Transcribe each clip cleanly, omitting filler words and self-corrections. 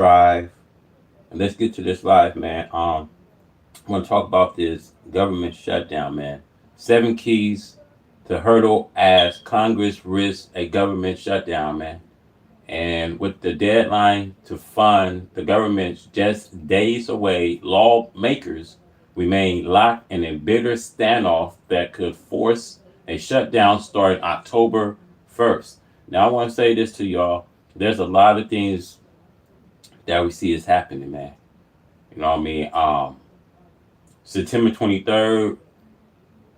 Drive. And let's get to this live, man. I want to talk about this government shutdown, man. 7 keys to hurdle as Congress risks a government shutdown, man. And with the deadline to fund the government just days away, lawmakers remain locked in a bitter standoff that could force a shutdown starting October 1st. Now, I want to say this to y'all. There's a lot of things that we see is happening, man. You know what I mean? September 23rd,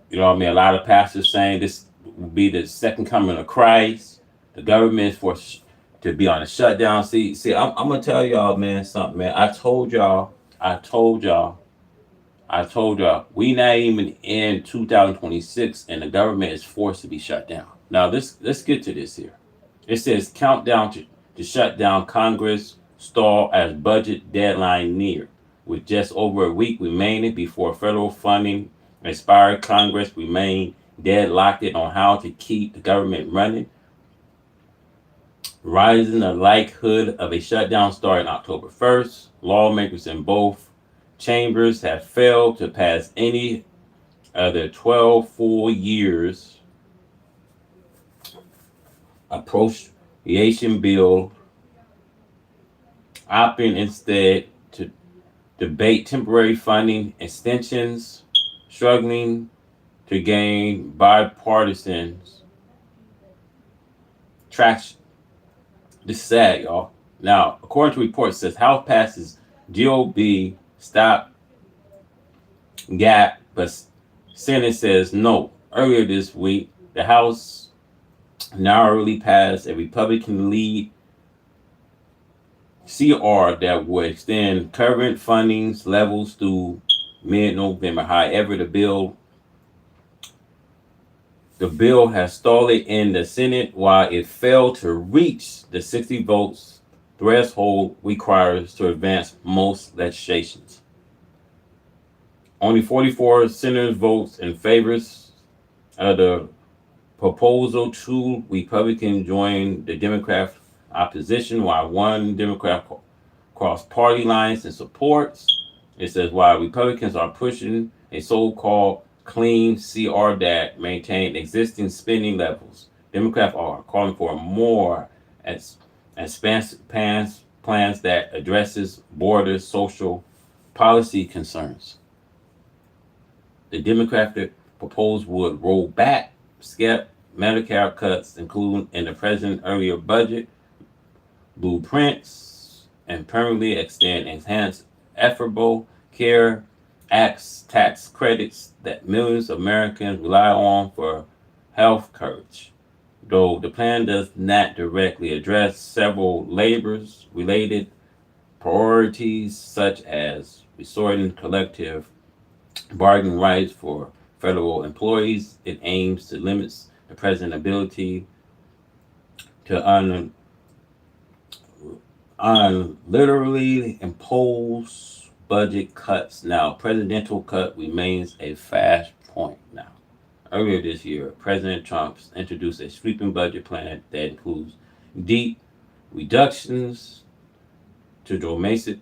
you know what I mean? A lot of pastors saying this will be the second coming of Christ. The government is to be on a shutdown. See, I'm gonna tell y'all, man, something, man. I told y'all. We not even in 2026, and the government is forced to be shut down. Now, let's get to this here. It says countdown to shut down Congress stall as budget deadline near. With just over a week remaining before federal funding expired, Congress remained deadlocked on how to keep the government running, rising the likelihood of a shutdown starting October 1st. Lawmakers in both chambers have failed to pass any of the 12 full years appropriation bill, opting instead to debate temporary funding extensions, struggling to gain bipartisan traction. This is sad, y'all. Now, according to reports, says House passes GOP stop gap, but Senate says no. Earlier this week, the House narrowly passed a Republican lead CR that would extend current funding levels through mid-November. However, the bill has stalled in the Senate while it failed to reach the 60 votes threshold required to advance most legislations. Only 44 senators votes in favor of the proposal. 2 Republicans joined the Democrat opposition, while 1 Democrat crossed party lines in support. It says while Republicans are pushing a so-called clean CR that maintain existing spending levels, Democrats are calling for more expansive plans that addresses border social policy concerns. The Democratic proposal would roll back SCEP Medicare cuts, including in the president's earlier budget blueprints, and permanently extend enhanced affordable care acts tax credits that millions of Americans rely on for health coverage. Though the plan does not directly address several labor-related priorities such as restoring collective bargaining rights for federal employees, it aims to limit the president's ability to literally impose budget cuts. Now, presidential cut remains a fast point now. Earlier this year, President Trump introduced a sweeping budget plan that includes deep reductions to domestic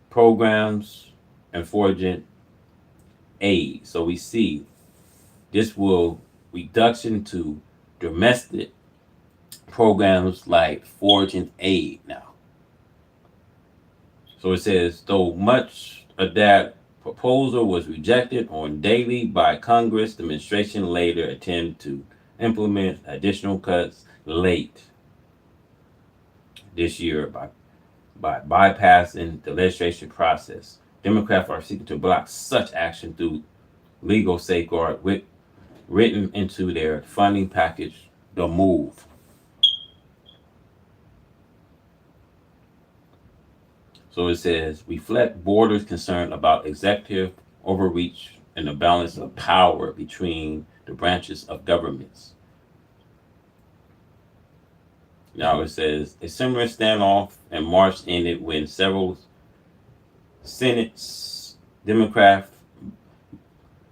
programs and foreign aid. So we see this will reduction to domestic programs like foreign aid now. So it says, though much of that proposal was rejected on daily by Congress, the administration later attempted to implement additional cuts late this year by bypassing the legislation process. Democrats are seeking to block such action through legal safeguard written into their funding package, the move. So it says, reflect borders concern about executive overreach and the balance of power between the branches of governments. Now it says, a similar standoff in March ended when several Senate Democrats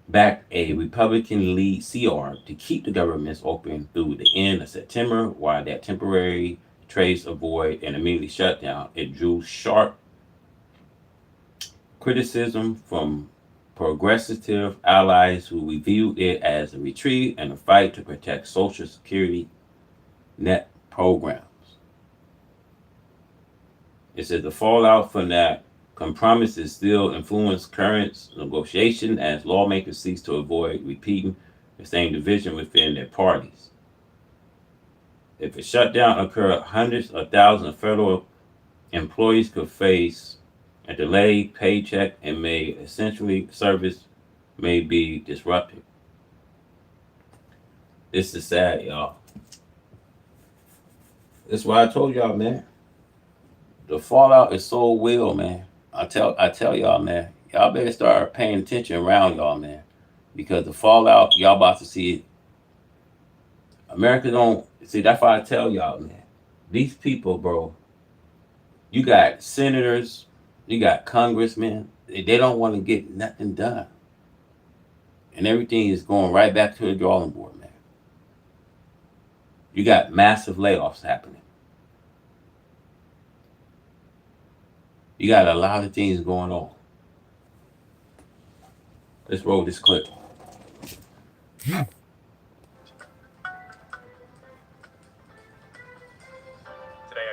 backed a Republican lead CR to keep the governments open through the end of September, while that temporary trace, avoid, and immediately shut down. It drew sharp criticism from progressive allies who viewed it as a retreat and a fight to protect Social Security net programs. It says the fallout from that compromises still influence current negotiation as lawmakers seek to avoid repeating the same division within their parties. If a shutdown occurred, hundreds of thousands of federal employees could face a delayed paycheck and may essentially service may be disrupted. This is sad, y'all. That's why I told y'all, man. The fallout is so real, man. I tell y'all, man. Y'all better start paying attention around y'all, man. Because the fallout, y'all about to see it. America don't see. That's why I tell y'all, man. These people, bro. You got senators, you got congressmen. They don't want to get nothing done, and everything is going right back to the drawing board, man. You got massive layoffs happening. You got a lot of things going on. Let's roll this clip. Today,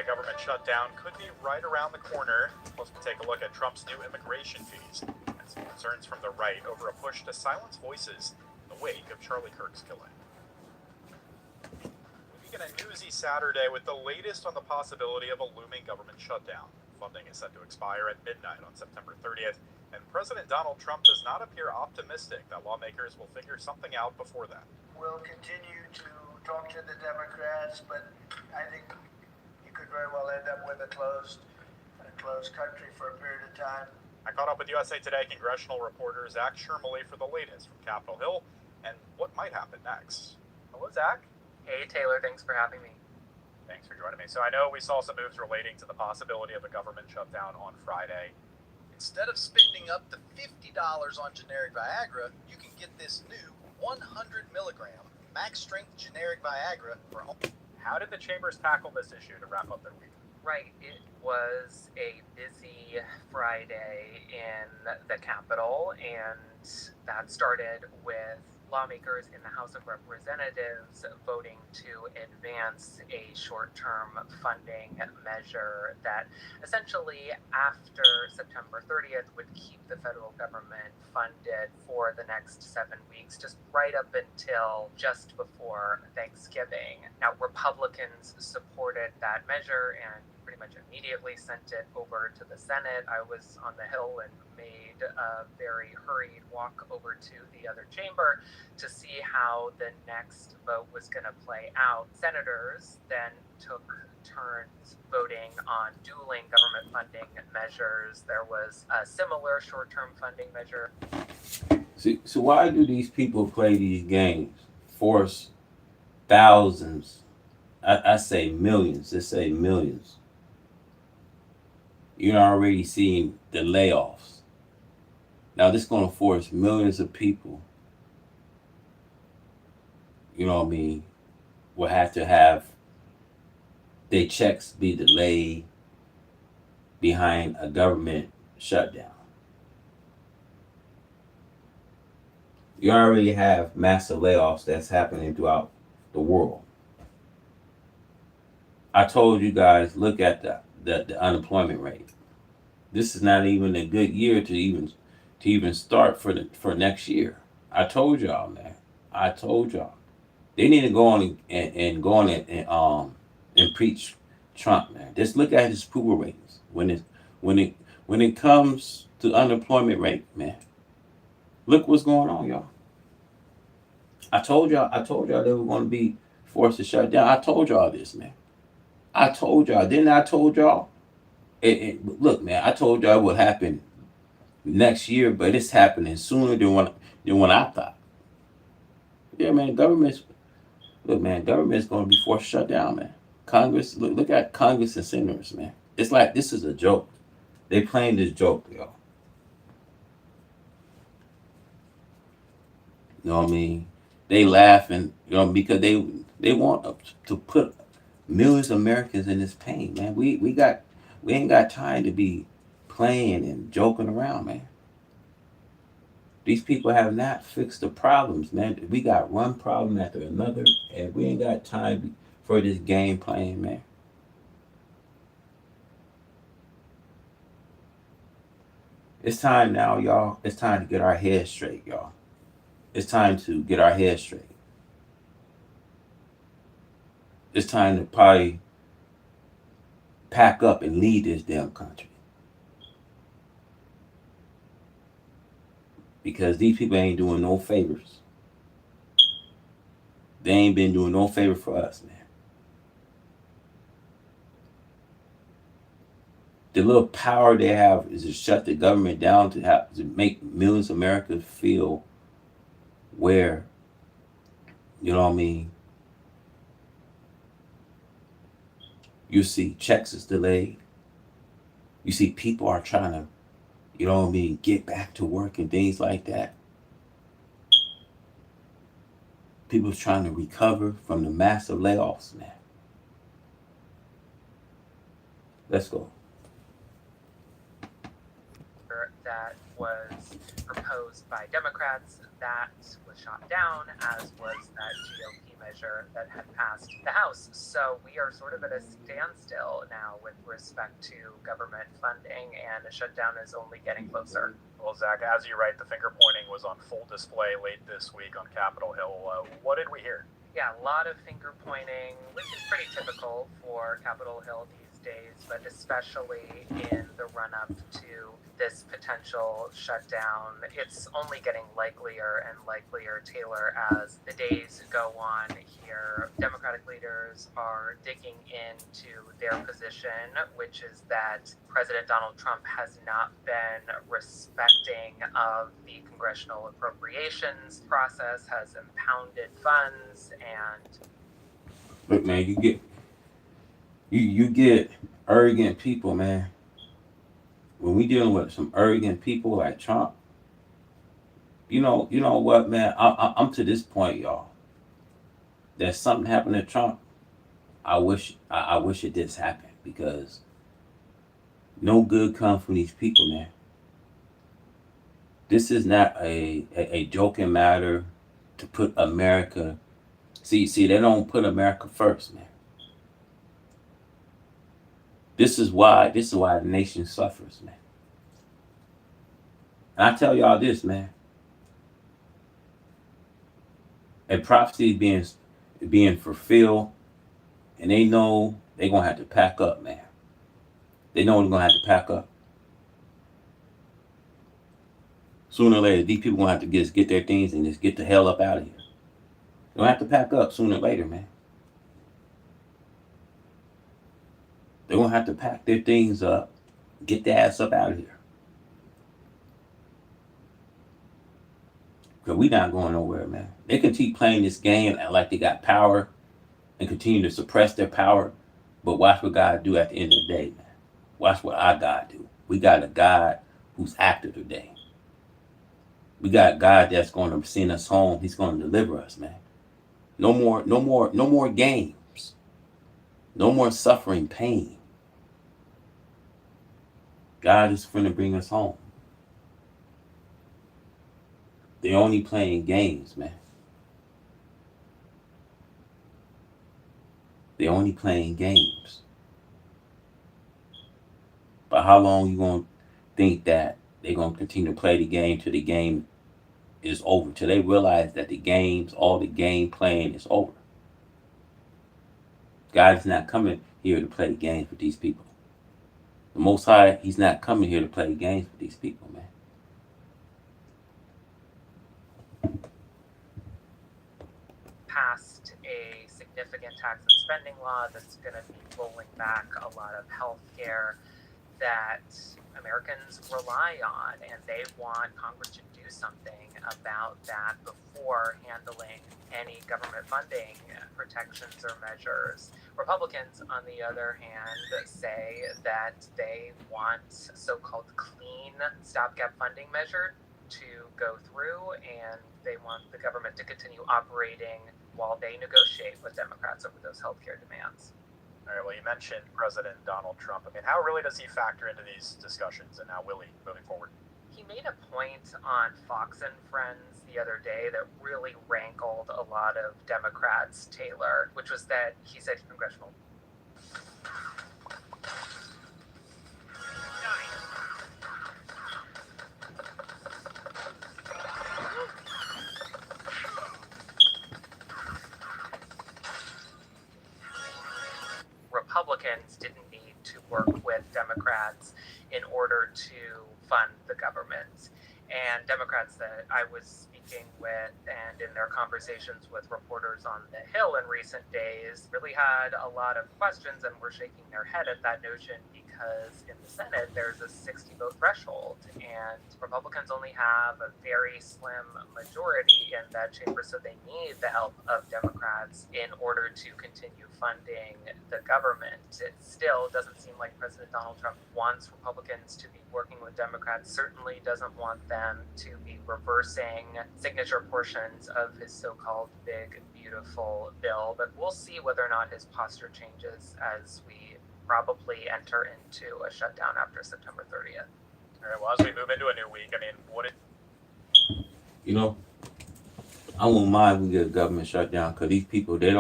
a government shutdown could be right around the corner. Plus, we'll take a look at Trump's new immigration fees and some concerns from the right over a push to silence voices in the wake of Charlie Kirk's killing. We begin a newsy Saturday with the latest on the possibility of a looming government shutdown. Funding is set to expire at midnight on September 30th, and President Donald Trump does not appear optimistic that lawmakers will figure something out before that. We'll continue to talk to the Democrats, but I think you could very well end up with a closed country for a period of time. I caught up with USA Today congressional reporter Zach Shermley for the latest from Capitol Hill and what might happen next. Hello, Zach. Hey, Taylor. Thanks for having me. Thanks for joining me. So I know we saw some moves relating to the possibility of a government shutdown on Friday. Instead of spending up to $50 on generic Viagra, you can get this new 100 milligram max strength generic Viagra for home. How did the chambers tackle this issue to wrap up their week? Right. It was a busy Friday in the Capitol, and that started with lawmakers in the House of Representatives voting to advance a short-term funding measure that essentially after September 30th would keep the federal government funded for the next 7 weeks, just right up until just before Thanksgiving. Now, Republicans supported that measure and pretty much immediately sent it over to the Senate. I was on the Hill and made a very hurried walk over to the other chamber to see how the next vote was going to play out. Senators then took turns voting on dueling government funding measures. There was a similar short-term funding measure. See, so why do these people play these games? Force thousands, I say millions, let's say millions. You're already seeing the layoffs. Now this is going to force millions of people, you know what I mean, will have to have their checks be delayed behind a government shutdown. You already have massive layoffs that's happening throughout the world. I told you guys, look at the unemployment rate. This is not even a good year to even start for next year. I told y'all, man. I told y'all. They need to go on and preach Trump, man. Just look at his approval ratings when it comes to unemployment rate, man. Look what's going on, y'all. I told y'all they were going to be forced to shut down. I told y'all this, man. I told y'all. Didn't I told y'all? Look, man, I told y'all it would happen next year, but it's happening sooner than what I thought. Yeah, man, government's going to be forced to shut down, man. Congress, look at Congress and senators, man. It's like this is a joke. They playing this joke, y'all. You know what I mean? They laughing, because they want to put millions of Americans in this pain, man. We ain't got time to be playing and joking around, man. These people have not fixed the problems, man. We got one problem after another, and we ain't got time for this game playing, man. It's time now, y'all. It's time to get our heads straight, y'all. It's time to get our heads straight. It's time to probably pack up and leave this damn country. Because these people ain't doing no favors. They ain't been doing no favor for us, man. The little power they have is to shut the government down to make millions of Americans feel where, you know what I mean? You see checks is delayed. You see people are trying to, you know what I mean, get back to work and things like that. People's trying to recover from the massive layoffs, man. Let's go. That was proposed by Democrats that was shot down, as was that GOP measure that had passed the House. So we are sort of at a standstill now with respect to government funding, and a shutdown is only getting closer. Well, Zach, as you write, the finger pointing was on full display late this week on Capitol Hill. What did we hear? Yeah, a lot of finger pointing, which is pretty typical for Capitol Hill these days, but especially in the run-up to this potential shutdown. It's only getting likelier and likelier, Taylor, as the days go on here. Democratic leaders are digging into their position, which is that President Donald Trump has not been respecting of the congressional appropriations process, has impounded funds, and Look, man, you get arrogant people, man. When we dealing with some arrogant people like Trump, you know what, man? I'm to this point, y'all. That something happened to Trump. I wish it did happen, because no good comes from these people, man. This is not a joking matter to put America. See, they don't put America first, man. This is why the nation suffers, man. And I tell y'all this, man. A prophecy being fulfilled, and they know they're gonna have to pack up, man. They know they're gonna have to pack up. Sooner or later, these people gonna have to just get their things and just get the hell up out of here. They're gonna have to pack up sooner or later, man. They're gonna have to pack their things up, get their ass up out of here. Because we not going nowhere, man. They can keep playing this game like they got power and continue to suppress their power. But watch what God do at the end of the day, man. Watch what our God do. We got a God who's active today. We got a God that's going to send us home. He's going to deliver us, man. No more games. No more suffering, pain. God is going to bring us home. They're only playing games, man. They're only playing games. But how long you gonna think that they're gonna continue to play the game till the game is over? Till they realize that all the game playing is over. God is not coming here to play games with these people. The Most High, He's not coming here to play games with these people, man. passed a significant tax and spending law that's going to be rolling back a lot of health care that Americans rely on, and they want Congress to do something about that before handling any government funding protections or measures. Republicans, on the other hand, say that they want so-called clean stopgap funding measure to go through, and they want the government to continue operating while they negotiate with Democrats over those healthcare demands. All right, well, you mentioned President Donald Trump. I mean, how really does he factor into these discussions, and how will he moving forward? He made a point on Fox and Friends the other day that really rankled a lot of Democrats, Taylor, which was that he said congressional. Republicans didn't need to work with Democrats in order to fund the government. And Democrats that I was speaking with and in their conversations with reporters on the Hill in recent days really had a lot of questions and were shaking their head at that notion because in the Senate there's a 60 vote threshold and Republicans only have a very slim majority in that chamber, so they need the help of Democrats in order to continue funding the government. It still doesn't seem like President Donald Trump wants Republicans to be working with Democrats, certainly doesn't want them to be reversing signature portions of his so-called big, beautiful bill. But we'll see whether or not his posture changes as we probably enter into a shutdown after September 30th. All right, well, as we move into a new week, I mean, You know, I won't mind if we get a government shutdown because these people they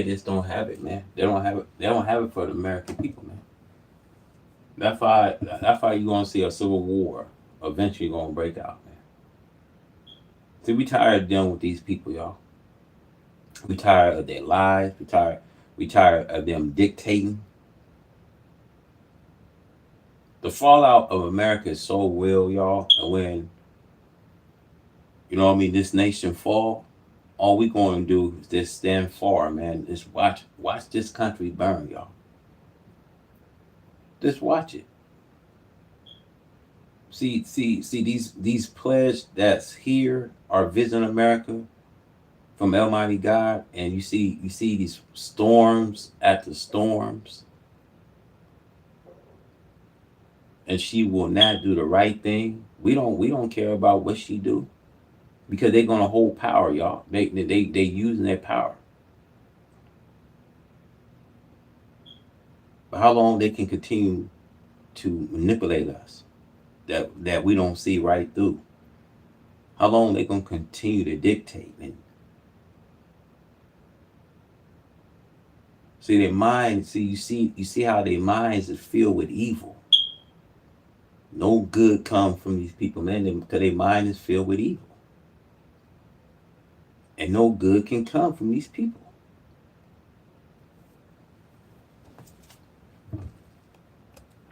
just don't have it, man. They don't have it. They don't have it for the American people, man. That's why you're gonna see a civil war eventually gonna break out, man. See, we tired of dealing with these people, y'all. We tired of their lies. We tired of them dictating. The fallout of America is so real, y'all. And when this nation fall, all we gonna do is just stand for, man. Just watch this country burn, y'all. Just watch it. See these pledges that's here are visiting America from Almighty God, and you see these storms after storms, and she will not do the right thing. We don't care about what she do, because they're gonna hold power, y'all. They using their power. But how long they can continue to manipulate us that we don't see right through? How long they gonna continue to dictate? And see their minds. You see how their minds is filled with evil. No good comes from these people, man, because their mind is filled with evil. And no good can come from these people.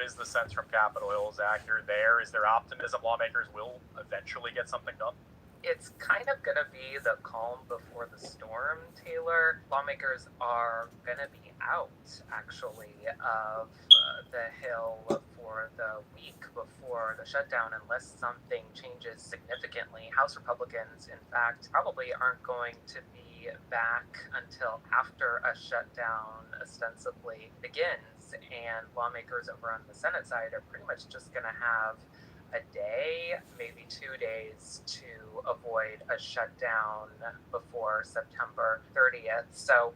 is the sense from Capitol Hill, Zach? You're there. Is there optimism lawmakers will eventually get something done? It's kind of going to be the calm before the storm, Taylor. Lawmakers are going to be out, actually, of the Hill for the week before the shutdown, unless something changes significantly. House Republicans, in fact, probably aren't going to be back until after a shutdown ostensibly begins, and lawmakers over on the Senate side are pretty much just going to have a day, maybe 2 days to avoid a shutdown before September 30th. So,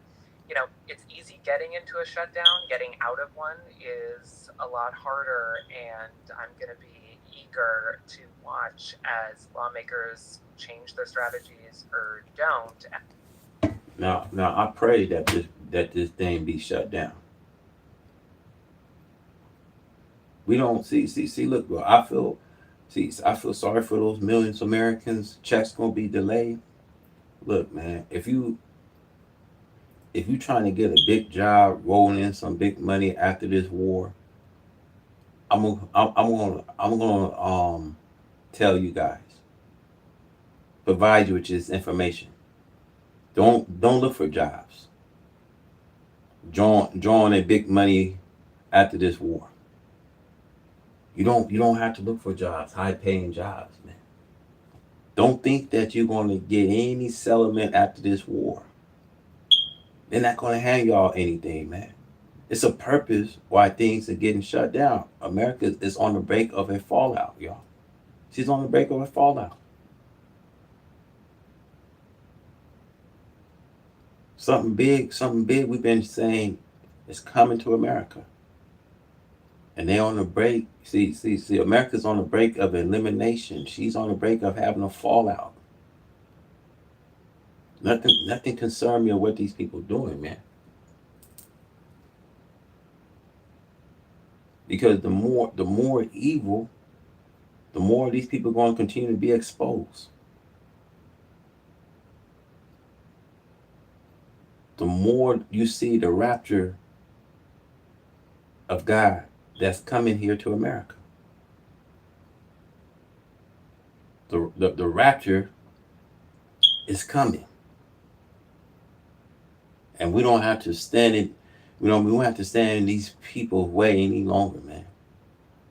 it's easy getting into a shutdown. Getting out of one is a lot harder, and I'm going to be eager to watch as lawmakers change their strategies or don't. Now I pray that this thing be shut down. We don't see. Look, bro. I feel sorry for those millions of Americans. Checks gonna be delayed. Look, man. If you trying to get a big job, rolling in some big money after this war, I'm gonna tell you guys, provide you with this information. Don't look for jobs. Join a big money after this war. You don't have to look for jobs, high paying jobs, man. Don't think that you're gonna get any settlement after this war. They're not gonna hand y'all anything, man. It's a purpose why things are getting shut down. America is on the brink of a fallout, y'all. She's on the brink of a fallout. Something big we've been saying is coming to America. And they're on the break. See, America's on the break of elimination. She's on the break of having a fallout. Nothing concerned me of what these people doing, man. Because the more evil, the more these people are going to continue to be exposed. The more you see the rapture of God that's coming here to America. The rapture is coming. And we don't have to stand in we don't have to stand in these people's way any longer, man.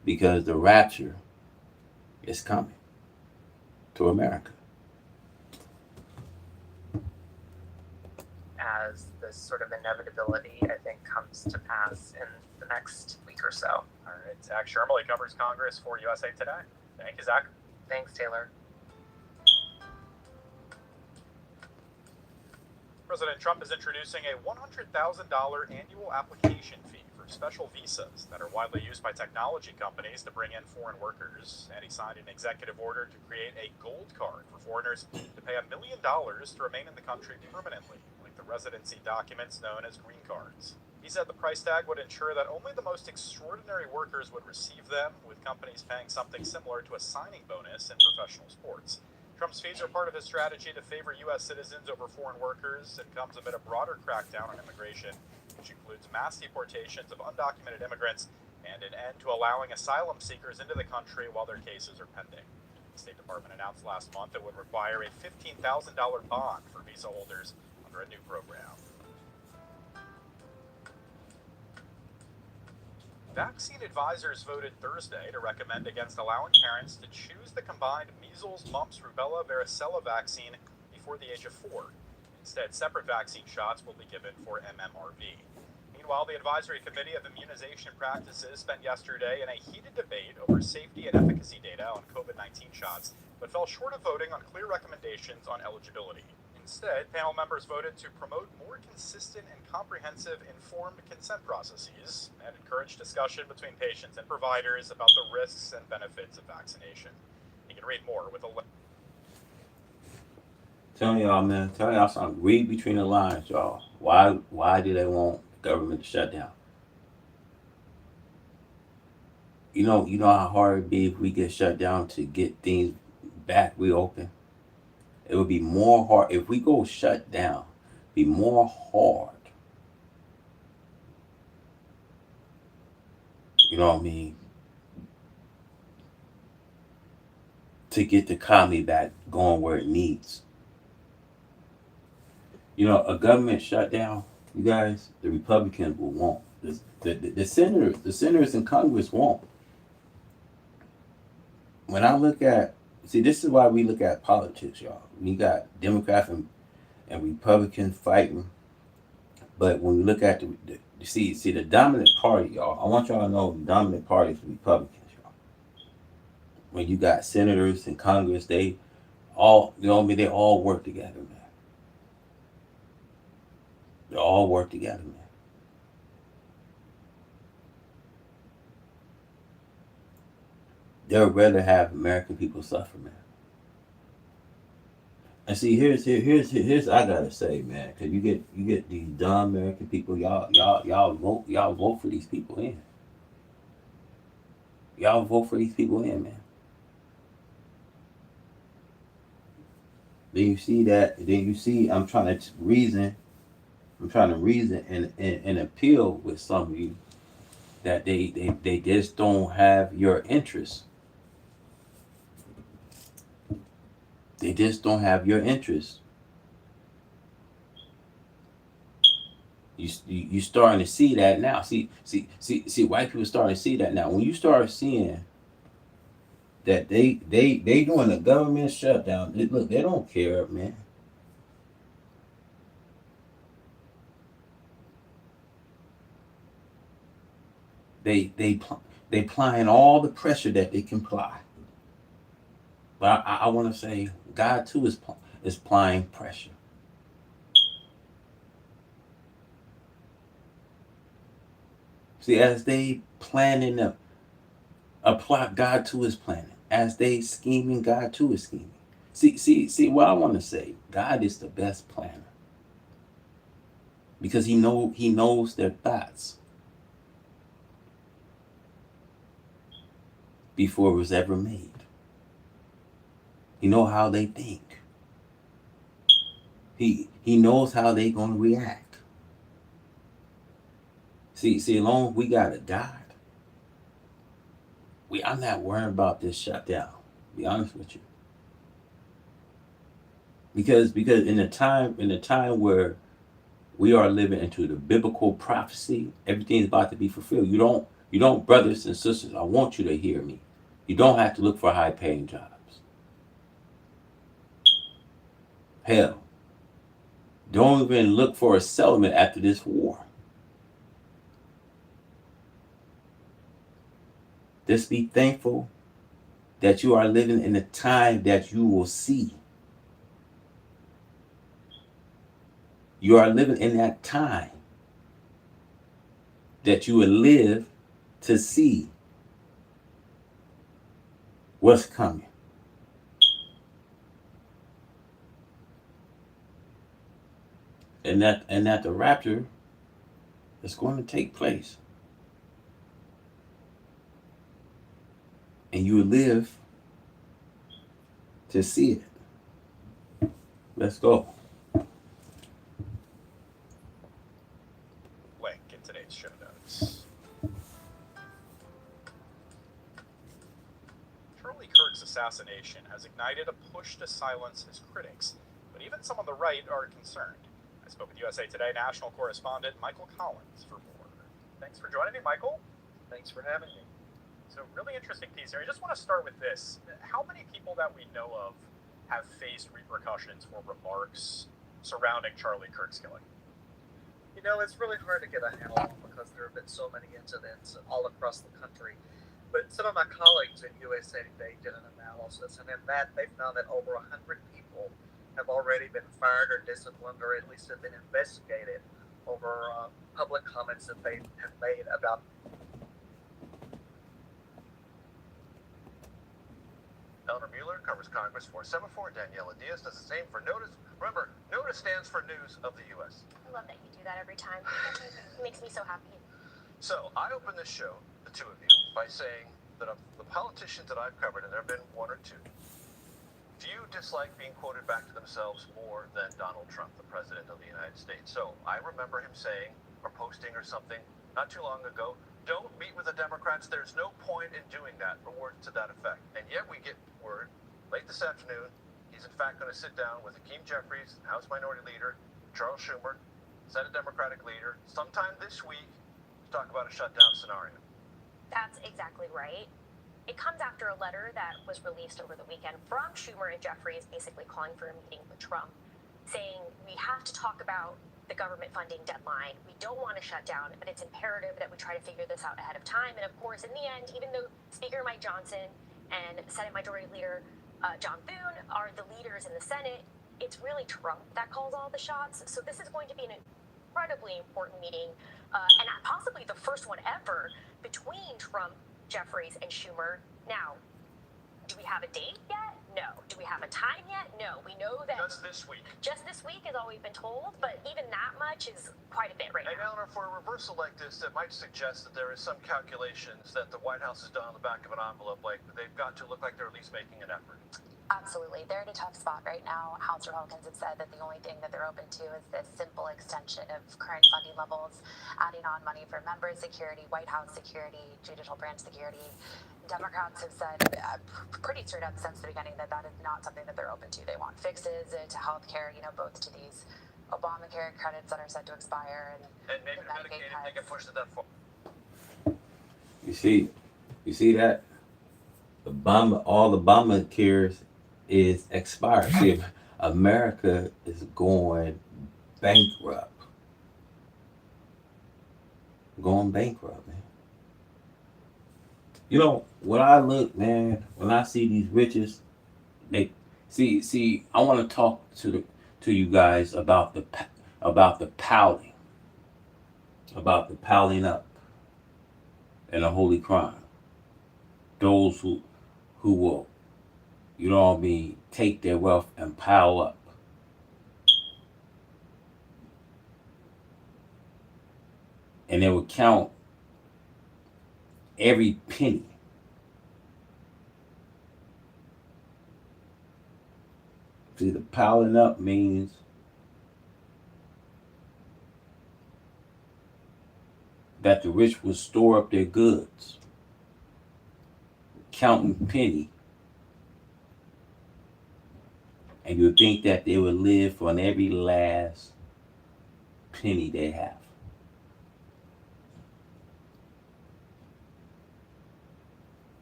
Because the rapture is coming to America. As this sort of inevitability, I think, comes to pass in the next week or so. All right, Zach Shermley covers Congress for USA Today. Thank you, Zach. Thanks, Taylor. President Trump is introducing a $100,000 annual application fee for special visas that are widely used by technology companies to bring in foreign workers. And he signed an executive order to create a gold card for foreigners to pay $1 million to remain in the country permanently, like the residency documents known as green cards. He said the price tag would ensure that only the most extraordinary workers would receive them, with companies paying something similar to a signing bonus in professional sports. Trump's fees are part of his strategy to favor U.S. citizens over foreign workers and comes amid a broader crackdown on immigration, which includes mass deportations of undocumented immigrants and an end to allowing asylum seekers into the country while their cases are pending. The State Department announced last month it would require a $15,000 bond for visa holders under a new program. Vaccine advisors voted Thursday to recommend against allowing parents to choose the combined measles, mumps, rubella, varicella vaccine before the age of 4. Instead, separate vaccine shots will be given for MMRV. Meanwhile, the Advisory Committee of Immunization Practices spent yesterday in a heated debate over safety and efficacy data on COVID-19 shots, but fell short of voting on clear recommendations on eligibility. Instead, panel members voted to promote more consistent and comprehensive informed consent processes and encourage discussion between patients and providers about the risks and benefits of vaccination. You can read more with a link. Tell y'all, man. Tell y'all something. Read between the lines, y'all. Why do they want government to shut down? You know how hard it'd be if we get shut down to get things back reopened? It would be more hard if we go shut down. Be more hard. You know what I mean? To get the economy back going where it needs. You know, a government shutdown, you guys, the Republicans will want. The senators in Congress won't. When I look at, see, this is why we look at politics, y'all. We got Democrats and Republicans fighting, but when we look at the dominant party, y'all. I want y'all to know the dominant party is the Republicans, y'all. When you got senators in Congress, they all work together, man. They all work together, man. They'd rather have American people suffer, man. And see, here's I gotta say, man, because you get these dumb American people, y'all vote for these people in. Y'all vote for these people in, man. Then you see that. Then you see I'm trying to reason and appeal with some of you that they just don't have your interest. They just don't have your interest. You starting to see that now. See, white people starting to see that now. When you start seeing that they doing a government shutdown, look, they don't care, man. They applying all the pressure that they can apply. But I want to say God too is applying pressure. See, as they planning a plot, God too is planning. As they scheming, God too is scheming. See what I want to say. God is the best planner because he knows their thoughts before it was ever made. He know how they think. He knows how they gonna react. See, along we got a God. I'm not worried about this shutdown. Be honest with you, because in the time where we are living into the biblical prophecy, everything's about to be fulfilled. You don't, brothers and sisters. I want you to hear me. You don't have to look for high paying jobs. Hell, don't even look for a settlement after this war. Just be thankful that you are living in a time that you will see. You are living in that time that you will live to see what's coming. And that the rapture is going to take place. And you live to see it. Let's go. Link in today's show notes. Charlie Kirk's assassination has ignited a push to silence his critics, but even some on the right are concerned. I spoke with USA Today national correspondent Michael Collins for more. Thanks for joining me, Michael. Thanks for having me. So, really interesting piece here. I just want to start with this. How many people that we know of have faced repercussions for remarks surrounding Charlie Kirk's killing? You know, it's really hard to get a handle on because there have been so many incidents all across the country. But some of my colleagues at USA Today did an analysis, and in that they found that over 100 people have already been fired or disciplined, or at least have been investigated over public comments that they have made about. Eleanor Mueller covers Congress for 7-4. Daniela Diaz does the same for Notice. Remember, Notice stands for News of the U.S. I love that you do that every time. It makes me so happy. So I open this show, the two of you, by saying that of the politicians that I've covered, and there have been one or two, few dislike being quoted back to themselves more than Donald Trump, the President of the United States. So I remember him saying, or posting or something, not too long ago, don't meet with the Democrats. There's no point in doing that, or words to that effect. And yet we get word late this afternoon, he's in fact going to sit down with Hakeem Jeffries, House Minority Leader, Charles Schumer, Senate Democratic Leader, sometime this week to talk about a shutdown scenario. That's exactly right. It comes after a letter that was released over the weekend from Schumer and Jeffries basically calling for a meeting with Trump, saying we have to talk about the government funding deadline. We don't want to shut down, but it's imperative that we try to figure this out ahead of time. And of course, in the end, even though Speaker Mike Johnson and Senate Majority Leader John Thune are the leaders in the Senate, it's really Trump that calls all the shots. So this is going to be an incredibly important meeting, and possibly the first one ever between Trump, Jeffries, and Schumer. Now, do we have a date yet? No. Do we have a time yet? No. We know that Just this week. just this week is all we've been told, but even that much is quite a bit right And now. Eleanor, for a reversal like this, that might suggest that there is some calculations that the White House has done on the back of an envelope, like they've got to look like they're at least making an effort. Absolutely. They're in a tough spot right now. House Republicans have said that the only thing that they're open to is this simple extension of current funding levels, adding on money for member security, White House security, judicial branch security. Democrats have said pretty straight up since the beginning that that is not something that they're open to. They want fixes to health care, both to these Obamacare credits that are set to expire and maybe the the Medicaid, if they get pushed to that far. You see that all Obamacare is expired. See, America is going bankrupt. Going bankrupt, man. When I look, man, when I see these riches, they see. I want to talk to you guys about the pouting, about the piling up. and a holy crime. Those who will, you know what I mean, take their wealth and pile up. And they will count every penny. See, the piling up means that the rich will store up their goods, counting penny, and you think that they will live on every last penny they have.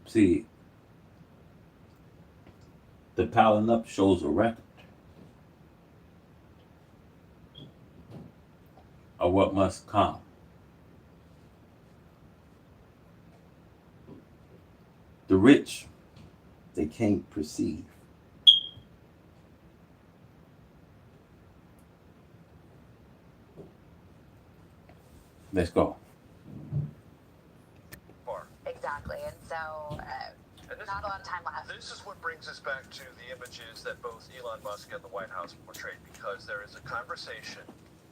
See, the piling up shows a record of what must come. The rich, they can't perceive. Let's go. Far. Exactly. And so, And not a lot of time left. This is what brings us back to the images that both Elon Musk and the White House portrayed, because there is a conversation,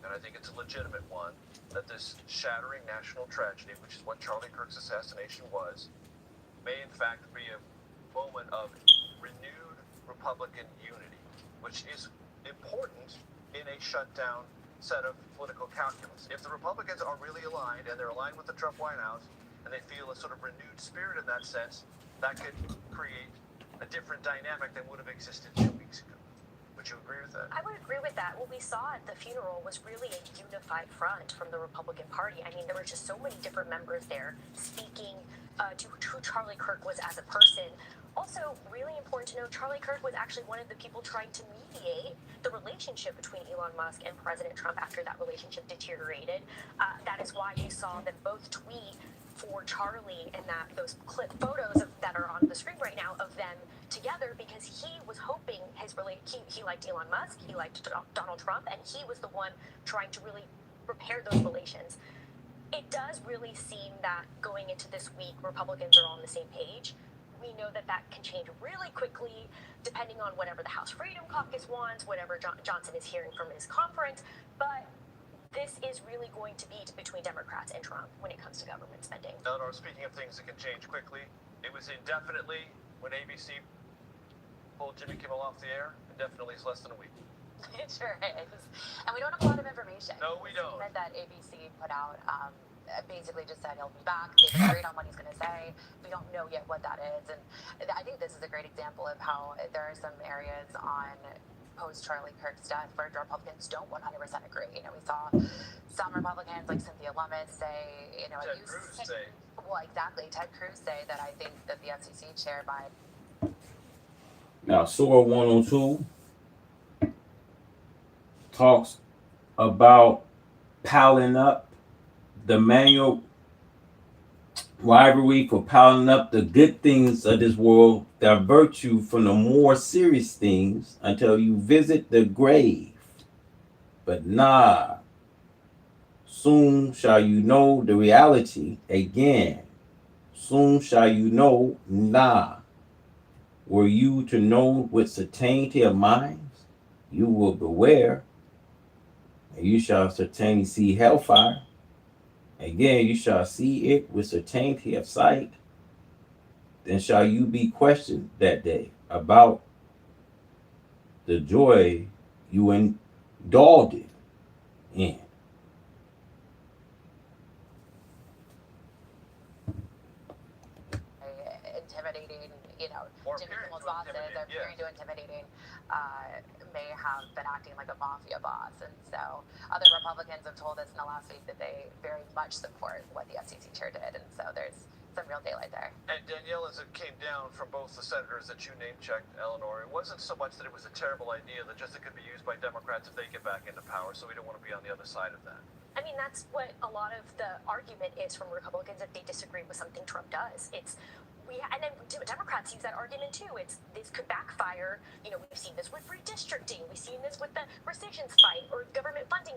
and I think it's a legitimate one, that this shattering national tragedy, which is what Charlie Kirk's assassination was, may in fact be a moment of renewed Republican unity, which is important in a shutdown set of political calculus. If the Republicans are really aligned, and they're aligned with the Trump White House, and they feel a sort of renewed spirit in that sense, that could create a different dynamic than would have existed 2 weeks ago. Would you agree with that? I would agree with that. What we saw at the funeral was really a unified front from the Republican Party. I mean, there were just so many different members there speaking to who Charlie Kirk was as a person. Also, really important to know, Charlie Kirk was actually one of the people trying to mediate the relationship between Elon Musk and President Trump after that relationship deteriorated. That is why you saw them both tweet for Charlie and those clip photos that are on the screen right now of them together, because he was hoping he liked Elon Musk, he liked Donald Trump, and he was the one trying to really repair those relations. It does really seem that going into this week, Republicans are on the same page. We know that can change really quickly depending on whatever the House Freedom Caucus wants, whatever Johnson is hearing from his conference, but this is really going to be between Democrats and Trump when it comes to government spending. Eleanor, speaking of things that can change quickly, it was indefinitely when ABC pulled Jimmy Kimmel off the air. Indefinitely is less than a week. It sure is. And we don't have a lot of information. No, we don't. The statement that ABC put out basically just said he'll be back. They've agreed on what he's going to say. We don't know yet what that is. And I think this is a great example of how there are some areas on post-Charlie Kirk's death where Republicans don't 100% agree. You know, we saw some Republicans like Cynthia Lummis say, you know, Ted Cruz say. Well, exactly. Ted Cruz say that I think that the FCC chair by... Now, Sora 102 talks about piling up the manual rivalry for piling up the good things of this world, divert you from the more serious things until you visit the grave. But nah, soon shall you know the reality again. Soon shall you know, nah. Were you to know with certainty of minds, you will beware, and you shall certainly see hellfire. Again, you shall see it with certainty of sight. Then shall you be questioned that day about the joy you indulged in. Intimidating, you know, Or Jimmy appearing Kimmel's to bosses, intimidate, or appearing to intimidating, may have been acting like a mafia boss. And so other Republicans have told us in the last week that they very much support what the FCC chair did. And so there's some real daylight there. And Danielle, as it came down from both the senators that you name-checked, Eleanor, it wasn't so much that it was a terrible idea, that just it could be used by Democrats if they get back into power, so we don't want to be on the other side of that. I mean, that's what a lot of the argument is from Republicans, if they disagree with something Trump does. And then Democrats use that argument too. This could backfire. You know, we've seen this with redistricting. We've seen this with the rescissions fight or government funding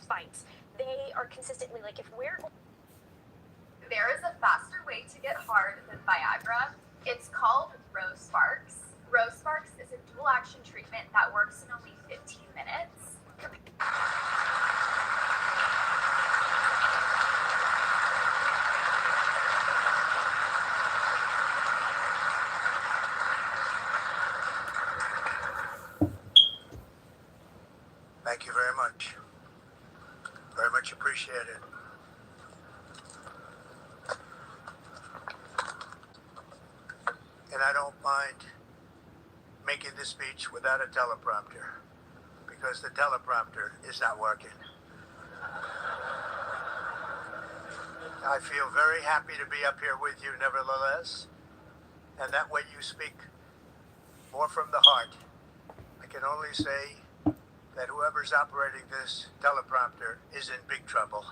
fights. They are consistently like, if we're There is a faster way to get hard than Viagra. It's called Rose Sparks. Rose Sparks is a dual action treatment that works in only 15 minutes. Thank you very much. Very much appreciated. And I don't mind making this speech without a teleprompter, because the teleprompter is not working. I feel very happy to be up here with you nevertheless, and that way you speak more from the heart. I can only say that whoever's operating this teleprompter is in big trouble.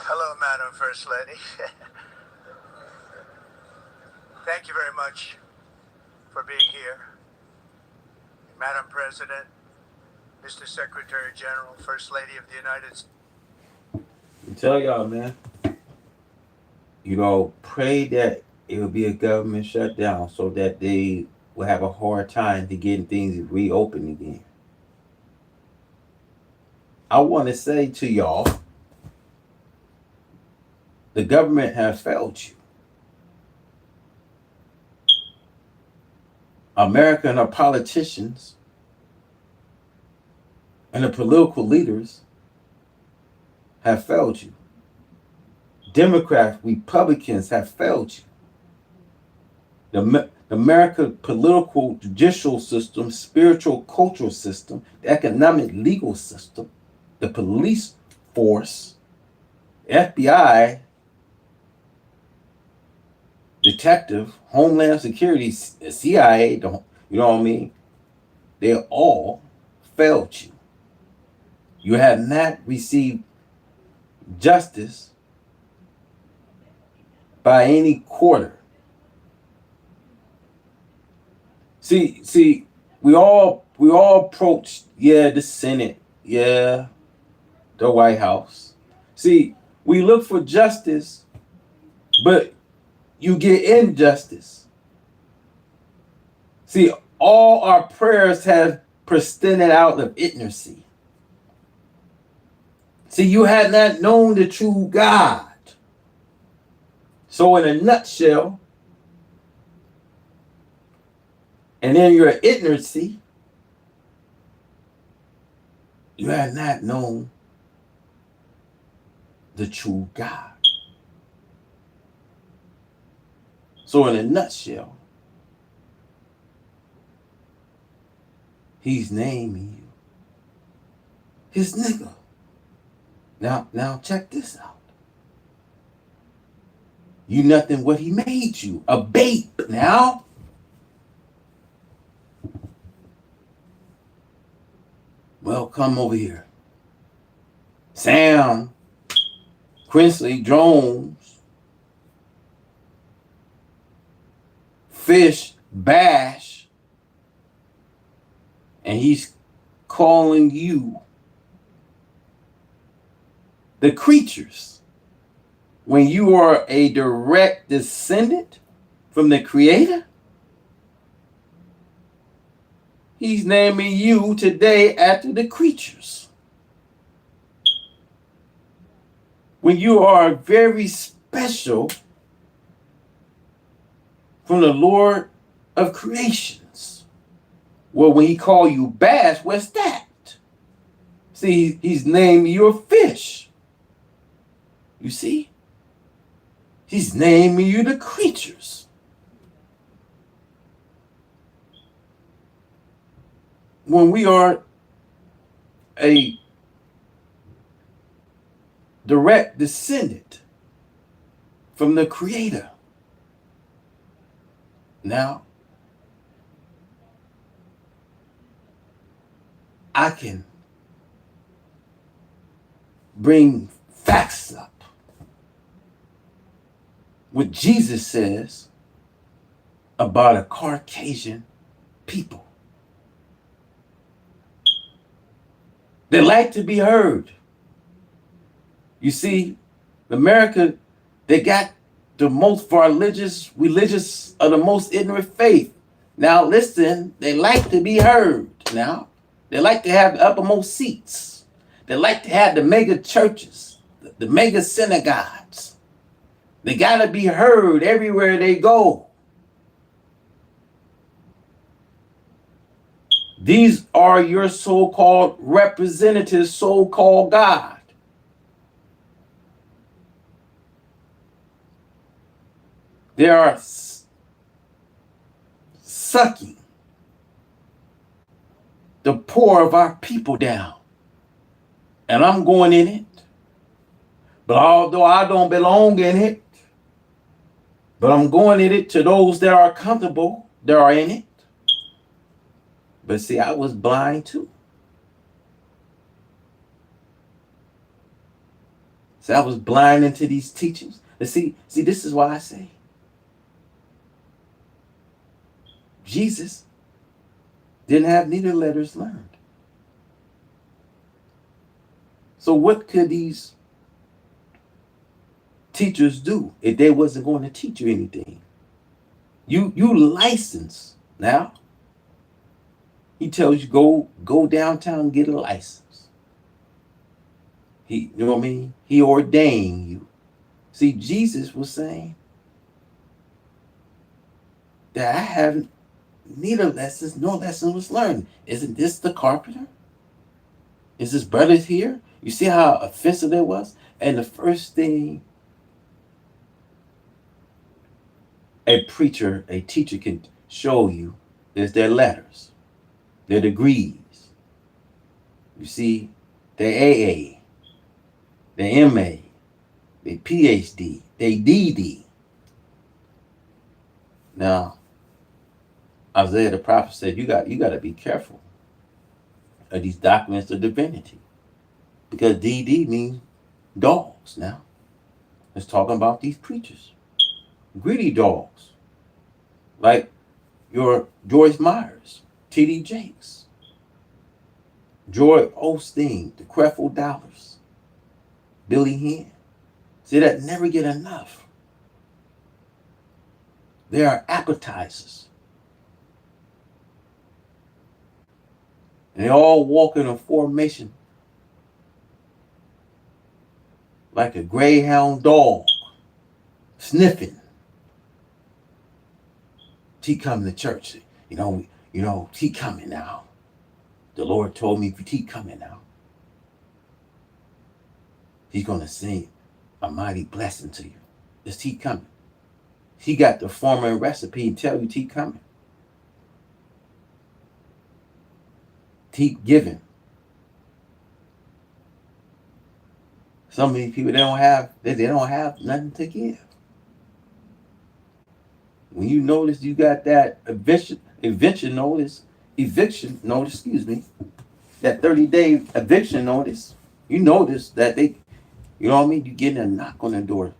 Hello, Madam First Lady. Thank you very much for being here. Madam President, Mr. Secretary General, First Lady of the United States. I tell y'all, man, pray that it will be a government shutdown so that they will have a hard time to getting things reopened again. I want to say to y'all, the government has failed you. America and our politicians and the political leaders have failed you. Democrats, Republicans have failed you. The American political, judicial system, spiritual, cultural system, the economic, legal system, the police force, FBI, detective, Homeland Security, CIA, you know what I mean? They all failed you. You have not received justice by any quarter. See, we all approach, the Senate, the White House. See, we look for justice, but you get injustice. See, all our prayers have presented out of ignorance. See, you had not known the true God. So in a nutshell, and in your ignorance, you had not known the true God. So in a nutshell, he's naming you his nigga. Now check this out. You nothing what he made you, a bait now. Well, come over here. Sam, Quincy, Jones, Fish, Bash, and he's calling you the creatures when you are a direct descendant from the Creator. He's naming you today after the creatures. When you are very special from the Lord of creations. Well, when he called you bass, what's that? See, he's named you a fish. You see? He's naming you the creatures. When we are a direct descendant from the Creator. Now, I can bring facts up what Jesus says about a Caucasian people. They like to be heard. You see, America, they got the most religious of the most ignorant faith. Now listen, they like to be heard. Now, they like to have the uppermost seats. They like to have the mega churches, the mega synagogues. They gotta be heard everywhere they go. These are your so-called representatives, so-called God. They are sucking the poor of our people down. And I'm going in it. But although I don't belong in it, but I'm going in it to those that are comfortable, that are in it. But see, I was blind too. See, I was blind into these teachings. And see, this is why I say Jesus didn't have neither letters learned. So what could these teachers do if they wasn't going to teach you anything? You license now. He tells you go downtown and get a license. You know what I mean? He ordained you. See, Jesus was saying that I haven't neither lessons, no lesson was learned. Isn't this the carpenter? Is his brothers here? You see how offensive it was? And the first thing a teacher can show you is their letters, their degrees. You see, their AA, their MA, their PhD, their DD. Now, Isaiah the prophet said, you got to be careful of these documents of divinity, because DD means dogs. Now, it's talking about these preachers, greedy dogs, like your Joyce Myers, T.D. Jakes, Joy Osteen, the Creflo Dollars, Billy Hinn. See, that never get enough. They are appetizers. And they all walk in a formation like a greyhound dog, sniffing. T coming to church. You know, T coming now. The Lord told me T coming now. He's gonna sing a mighty blessing to you. Is T coming? He got the formula and recipe and tell you T coming. T giving. Some of these people they don't have nothing to give. When you notice you got that eviction notice, that 30-day eviction notice, you notice that they, you know what I mean, you getting a knock on the door.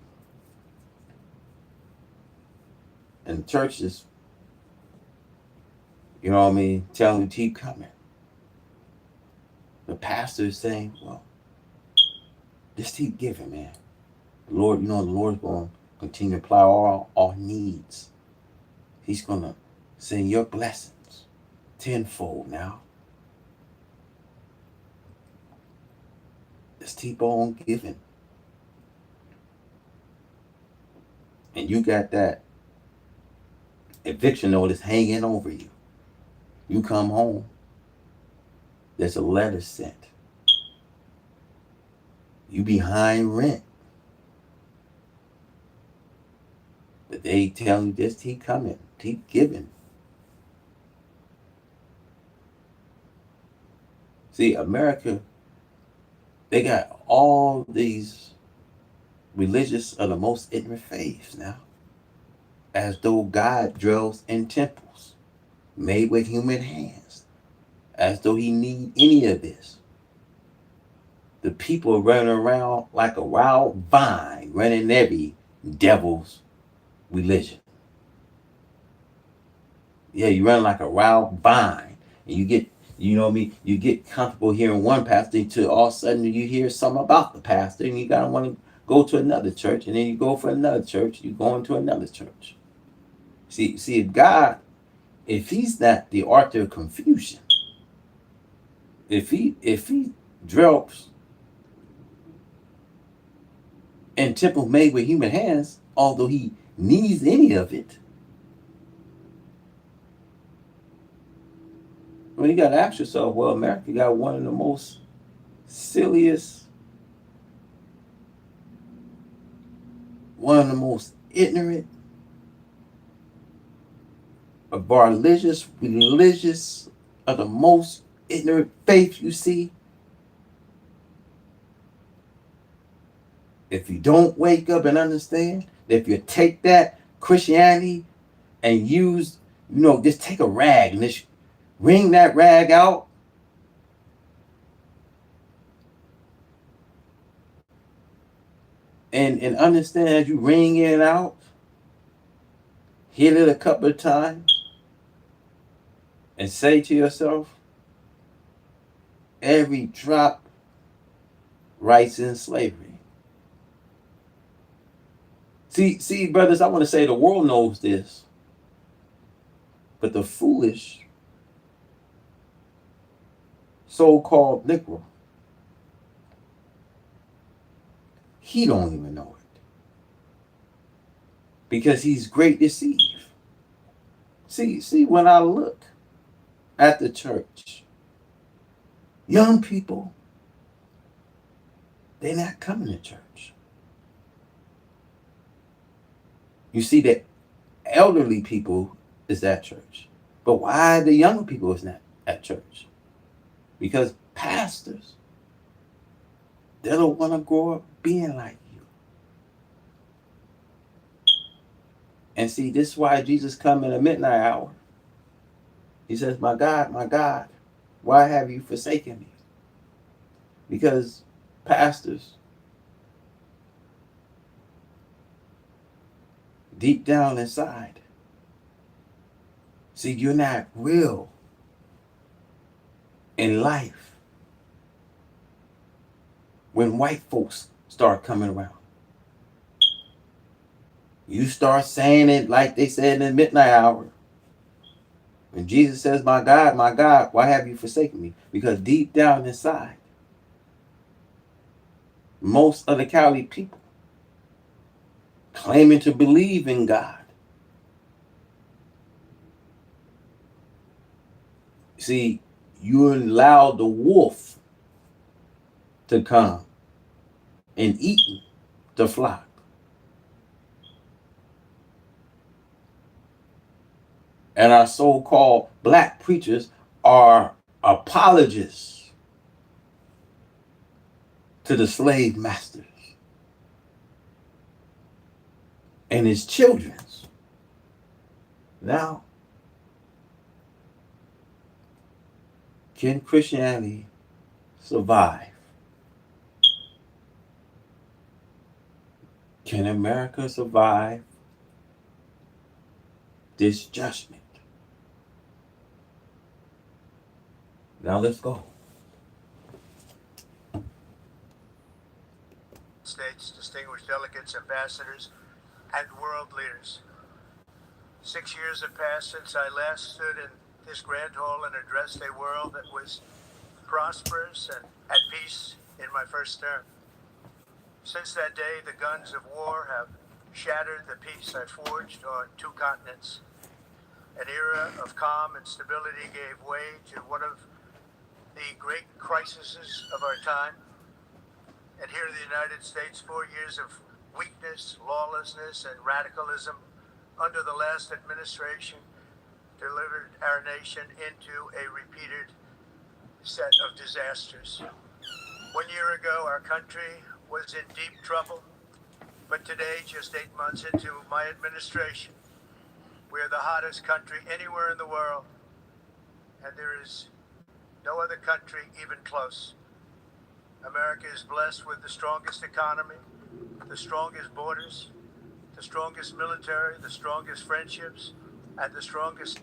And churches, you know what I mean, telling you keep coming. The pastor is saying, well, just keep giving, man. The Lord, the Lord's going to continue to apply all needs. He's going to send your blessings tenfold now. Just keep on giving. And you got that eviction notice hanging over you. You come home, there's a letter sent. You behind rent. But they tell you just keep coming, keep giving. See, America, they got all these religious of the most ignorant faiths now. As though God dwells in temples made with human hands. As though he need any of this. The people are running around like a wild vine, running every devil's religion. Yeah, you run like a wild vine, and you get, you know what I mean, you get comfortable hearing one pastor until all of a sudden you hear something about the pastor, and you gotta want to go to another church, and then you go for another church, you go into another church. See, if God, if He's not the author of confusion, if He dwells in temple made with human hands, although He needs any of it, well, you gotta ask yourself, well, America got one of the most silliest, one of the most ignorant of our religious of the most ignorant faith you see. If you don't wake up and understand that if you take that Christianity and use, just take a rag and just wring that rag out, and understand as you wring it out, hit it a couple of times, and say to yourself, every drop writes in slavery. See, brothers, I want to say the world knows this, but the foolish so-called Negro, he don't even know it, because he's great deceived. See, when I look at the church, young people, they're not coming to church. You see that elderly people is at church, but why the younger people is not at church? Because pastors, they don't want to grow up being like you. And see, this is why Jesus come in the midnight hour. He says, my God, why have you forsaken me? Because pastors, deep down inside, see, you're not real in life when white folks start coming around. You start saying it like they said in the midnight hour. When Jesus says, my God, why have you forsaken me? Because deep down inside, most of the Cali people claiming to believe in God. See, you allowed the wolf to come and eat the flock. And our so-called black preachers are apologists to the slave masters and his children's. Now, can Christianity survive? Can America survive this judgment? Now let's go. States, distinguished delegates, ambassadors, and world leaders. 6 years have passed since I last stood in this grand hall and addressed a world that was prosperous and at peace in my first term. Since that day, the guns of war have shattered the peace I forged on 2 continents. An era of calm and stability gave way to one of the great crises of our time. And here in the United States, 4 years of weakness, lawlessness, and radicalism under the last administration delivered our nation into a repeated set of disasters. 1 year ago, our country was in deep trouble, but today, just 8 months into my administration, we are the hottest country anywhere in the world, and there is no other country even close. America is blessed with the strongest economy, the strongest borders, the the strongest military, the strongest friendships, and the strongest.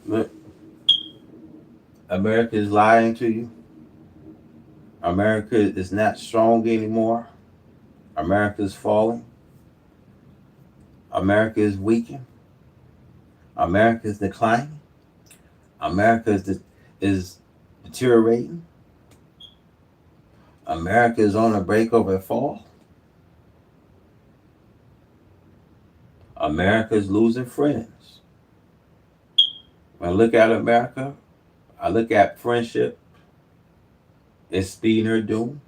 Look, America is lying to you. America is not strong anymore. America is falling. America is weakening. America is declining. America is deteriorating. America is on a breakover fall. America is losing friends. When I look at America, I look at friendship, it's speeding her doom.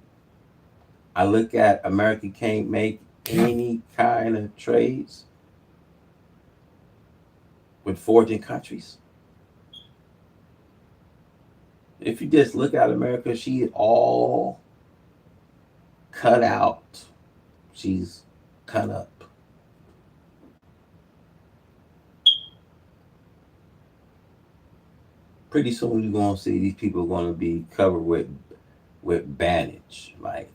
I look at America can't make any kind of trades with foreign countries. If you just look at America, she's all cut out. She's cut up. Pretty soon you're gonna see these people are gonna be covered with bandage. Like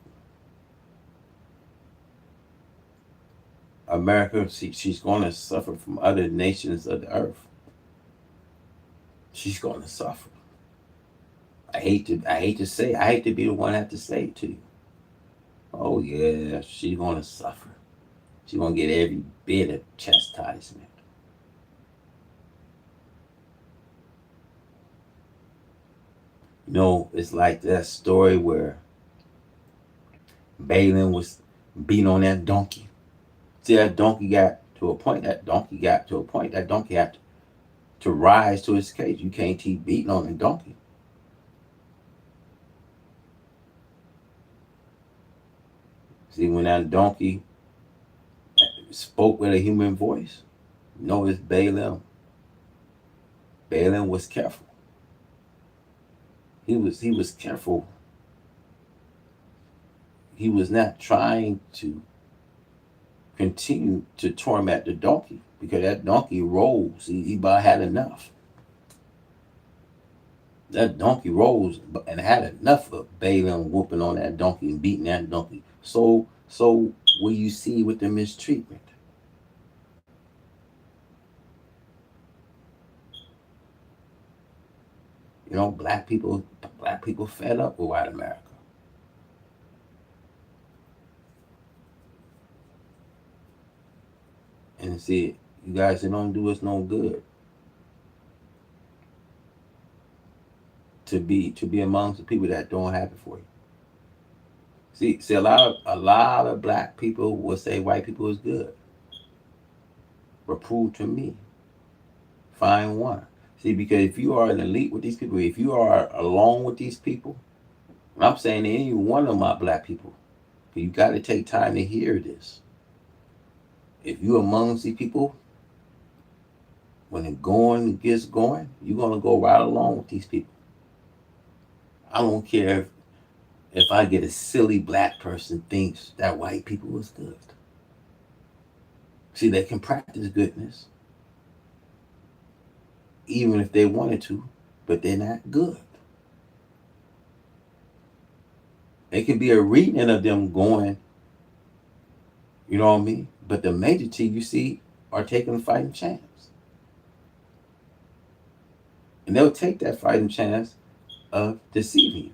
America, she's gonna suffer from other nations of the earth. She's gonna suffer. I hate to be the one that have to say it to you. Oh yeah, she's gonna suffer. She's gonna get every bit of chastisement. You know, it's like that story where Balaam was beating on that donkey. See, that donkey got to a point. That donkey had to rise to his cage. You can't keep beating on a donkey. See, when that donkey spoke with a human voice, you know it's Balaam. Balaam was careful. He was careful. He was not trying to continue to torment the donkey because that donkey rose. He about had enough. That donkey rose and had enough of Balaam whooping on that donkey and beating that donkey. So what you see with the mistreatment? You know, black people fed up with white America. And see, you guys, it don't do us no good to be amongst the people that don't have it for you. See, a lot of black people will say white people is good. But prove to me, find one. See, because if you are an elite with these people, if you are alone with these people, and I'm saying any one of my black people, you got to take time to hear this. If you amongst these people, when it gets going, you're gonna go right along with these people. I don't care if I get a silly black person thinks that white people is good. See, they can practice goodness, even if they wanted to, but they're not good. It can be a reading of them going, you know what I mean? But the majority you see are taking a fighting chance. And they'll take that fighting chance of deceiving you.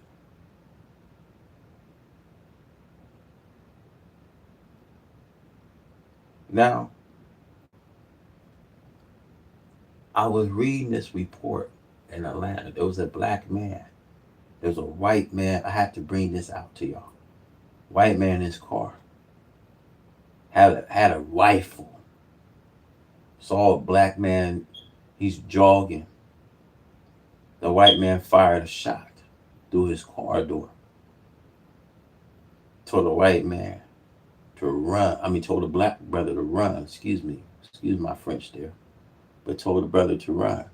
Now, I was reading this report in Atlanta. There was a black man. There was a white man. I have to bring this out to y'all. White man in his car had a rifle. Saw a black man. He's jogging. The white man fired a shot through his car door. Told the white man to run. Told the black brother to run. Excuse my French there. But told the brother to run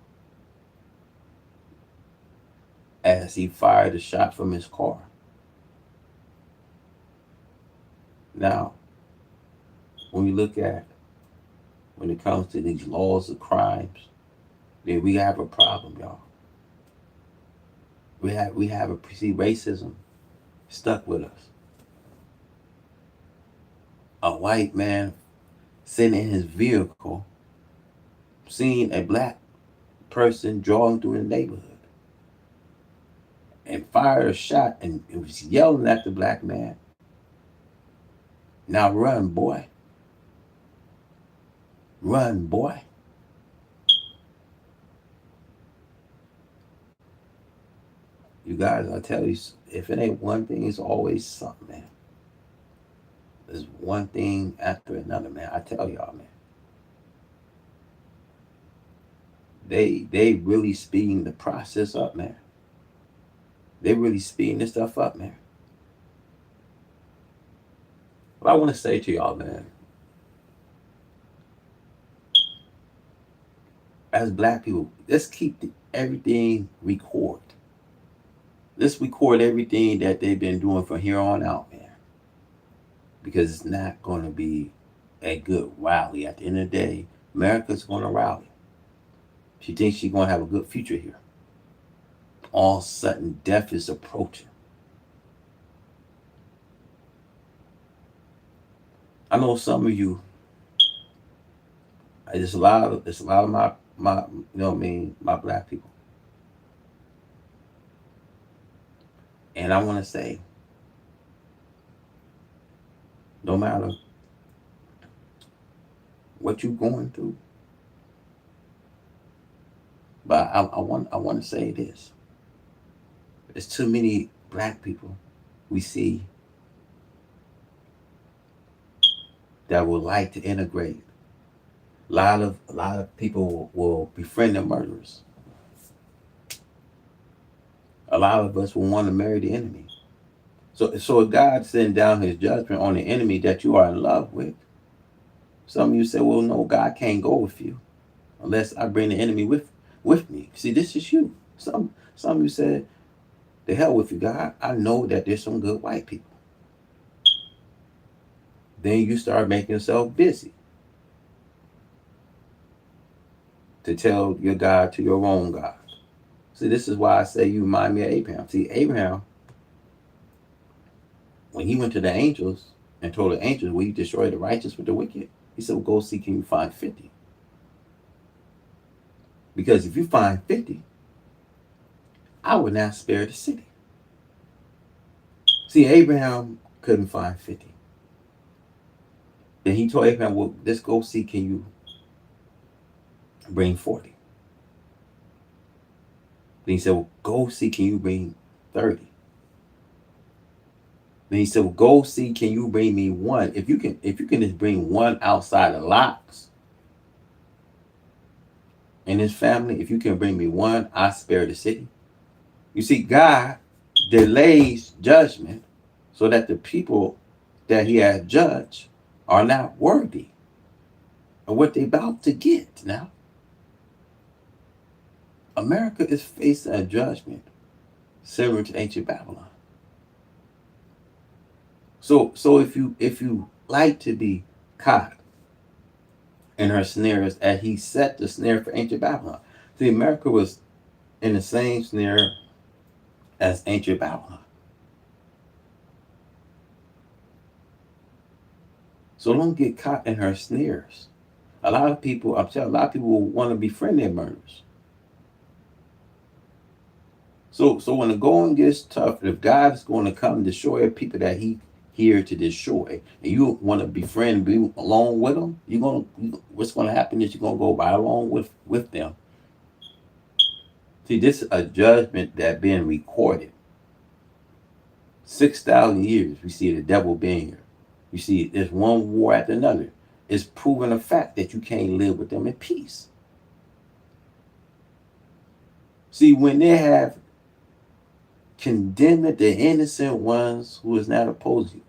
as he fired a shot from his car. Now, when it comes to these laws of crimes, then we have a problem, y'all. We have racism stuck with us. a white man sitting in his vehicle, seeing a black person driving through the neighborhood, and fired a shot and was yelling at the black man, "Now run, boy. Run, boy." You guys, I tell you, if it ain't one thing, it's always something, man. There's one thing after another, man. I tell y'all, man. They really speeding the process up, man. They really speeding this stuff up, man. What I want to say to y'all, man, as black people, let's keep everything record. Let's record everything that they've been doing from here on out, man. Because it's not going to be a good rally. At the end of the day, America's going to rally. She thinks she's going to have a good future here. All of a sudden, death is approaching. I know some of you. It's a lot of my you know what I mean, my black people. And I want to say, no matter what you're going through, but I want to say this: there's too many black people we see that would like to integrate. A lot of people will befriend the murderers. A lot of us will want to marry the enemy. So if God send down His judgment on the enemy that you are in love with, some of you say, "Well, no, God can't go with you unless I bring the enemy with me." See, this is you. Some of you said, "The hell with you, God. I know that there's some good white people." Then you start making yourself busy to tell your God to your own God. See, this is why I say you remind me of Abraham. See, Abraham, when he went to the angels and told the angels, "Will you destroy the righteous with the wicked?" He said, "Well, go see, can you find 50? Because if you find 50, I will not spare the city." See, Abraham couldn't find 50. Then he told Abraham, "Well, let's go see, can you bring 40? Then he said, "Well, go see, can you bring 30? Then he said, "Well, go see, can you bring me one? If you can just bring one outside the locks in his family, if you can bring me one, I spare the city." You see, God delays judgment so that the people that He has judged are not worthy of what they're about to get. Now, America is facing a judgment similar to ancient Babylon. So if you like to be caught in her snares, as He set the snare for ancient Babylon. See, America was in the same snare as ancient Babylon. So don't get caught in her snares. A lot of people, I'm telling you, a lot of people will want to befriend their murderers. So when the going gets tough, if God is going to come and destroy people that He here to destroy, and you want to befriend, be along with them, what's going to happen is you're going to go by along with them. See, this is a judgment that being recorded. 6,000 years we see the devil being here. You see, there's one war after another. It's proven a fact that you can't live with them in peace. See, when they have condemned the innocent ones who is not opposed you,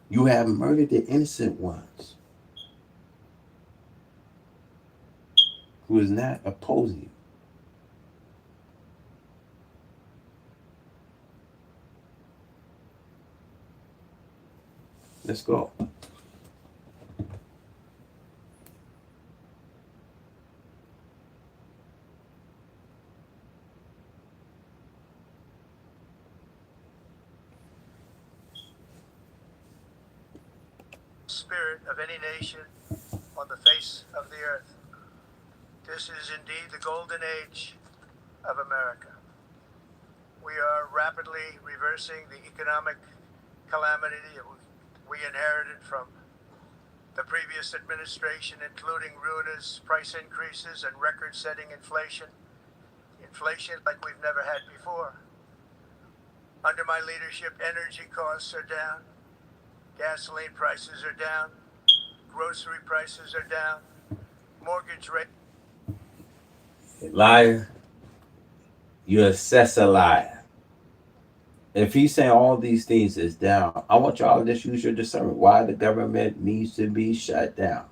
you have murdered the innocent ones who is not opposing you. Let's go. spirit of any nation on the face of the earth. This is indeed the golden age of America. We are rapidly reversing the economic calamity we inherited from the previous administration, including ruinous price increases and record-setting inflation. Inflation like we've never had before. Under my leadership, energy costs are down, gasoline prices are down, grocery prices are down, mortgage rate. Liar, you assess a liar. If he's saying all these things is down, I want y'all to just use your discernment. Why the government needs to be shut down.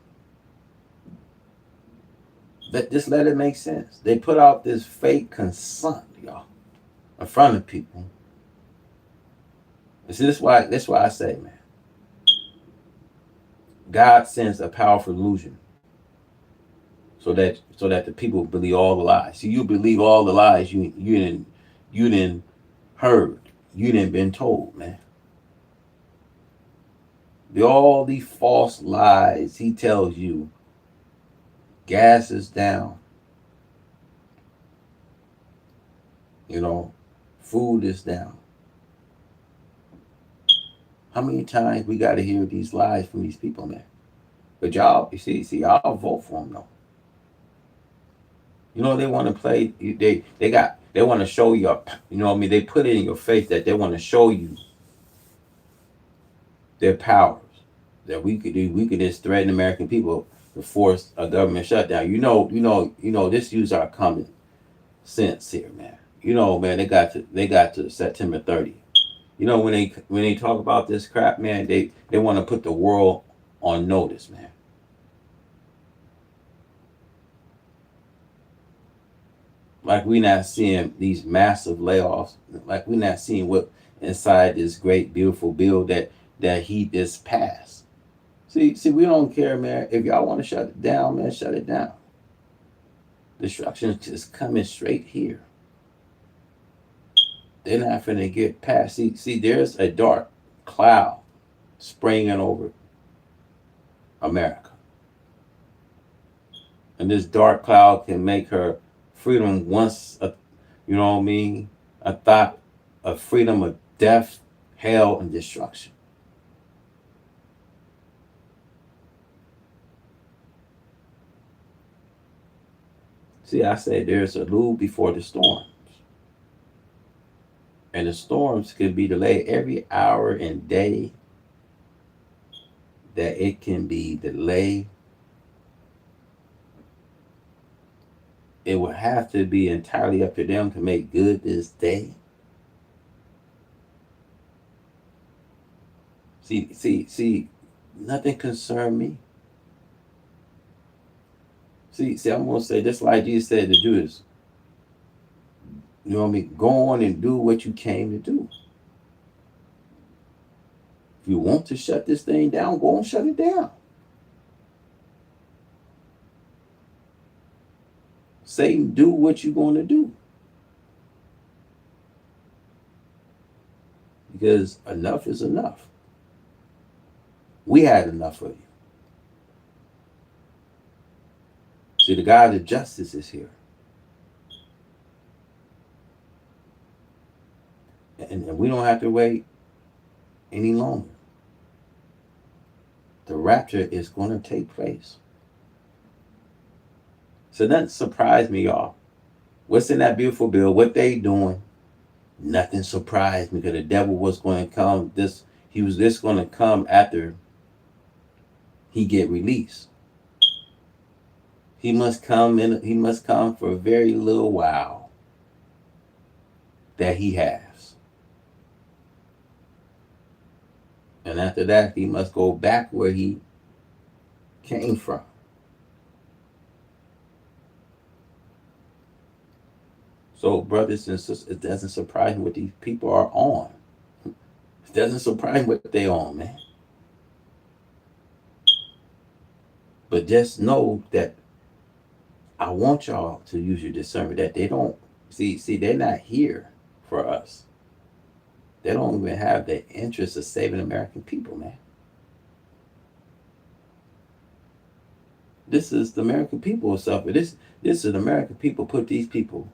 Just let it make sense. They put out this fake concern, y'all, in front of people. See, that's why I say, man, God sends a powerful illusion so that the people believe all the lies. See, you believe all the lies you didn't heard, you didn't been told, man. All these false lies he tells you. Gas is down. Food is down. How many times we got to hear these lies from these people, man? But y'all, you see, y'all vote for them though. They want to play. They want to show you up. They put it in your face that they want to show you their powers. That we could just threaten American people to force a government shutdown. This use our common sense here, man. Man, they got to September 30th. When they talk about this crap, man, they want to put the world on notice, man. Like we not seeing these massive layoffs. Like we not seeing what inside this great beautiful bill that he just passed. See, we don't care, man. If y'all want to shut it down, man, shut it down. Destruction is coming straight here. They're not finna get past. See, there's a dark cloud spraying over America. And this dark cloud can make her freedom once, a thought of freedom of death, hell, and destruction. See, I say there's a lull before the storms. And the storms can be delayed every hour and day that it can be delayed. It will have to be entirely up to them to make good this day. See, nothing concerned me. See, I'm going to say this like Jesus said to do this. Go on and do what you came to do. If you want to shut this thing down, go and shut it down. Satan, do what you're going to do. Because enough is enough. We had enough of you. See, the God of justice is here. And we don't have to wait any longer. The rapture is going to take place. So nothing surprised me, y'all. What's in that beautiful bill? What they doing? Nothing surprised me because the devil was going to come. He was just going to come after he get released. He must come for a very little while that he has. And after that, he must go back where he came from. So, brothers and sisters, it doesn't surprise me what these people are on. It doesn't surprise me what they're on, man. But just know that I want y'all to use your discernment that they don't see they're not here for us. They don't even have the interest of saving American people, man. This is the American people who suffer. This is the American people put these people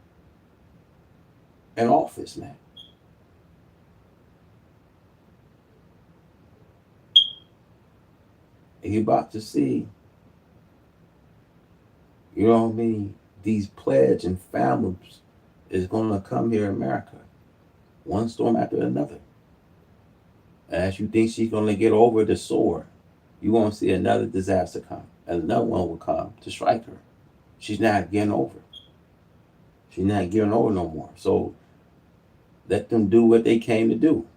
in office, man. And you're about to see, you know what I mean, these pledge and families is gonna come here in America. One storm after another. As you think she's gonna get over the sword, you're gonna see another disaster come. And another one will come to strike her. She's not getting over. She's not getting over no more. So let them do what they came to do.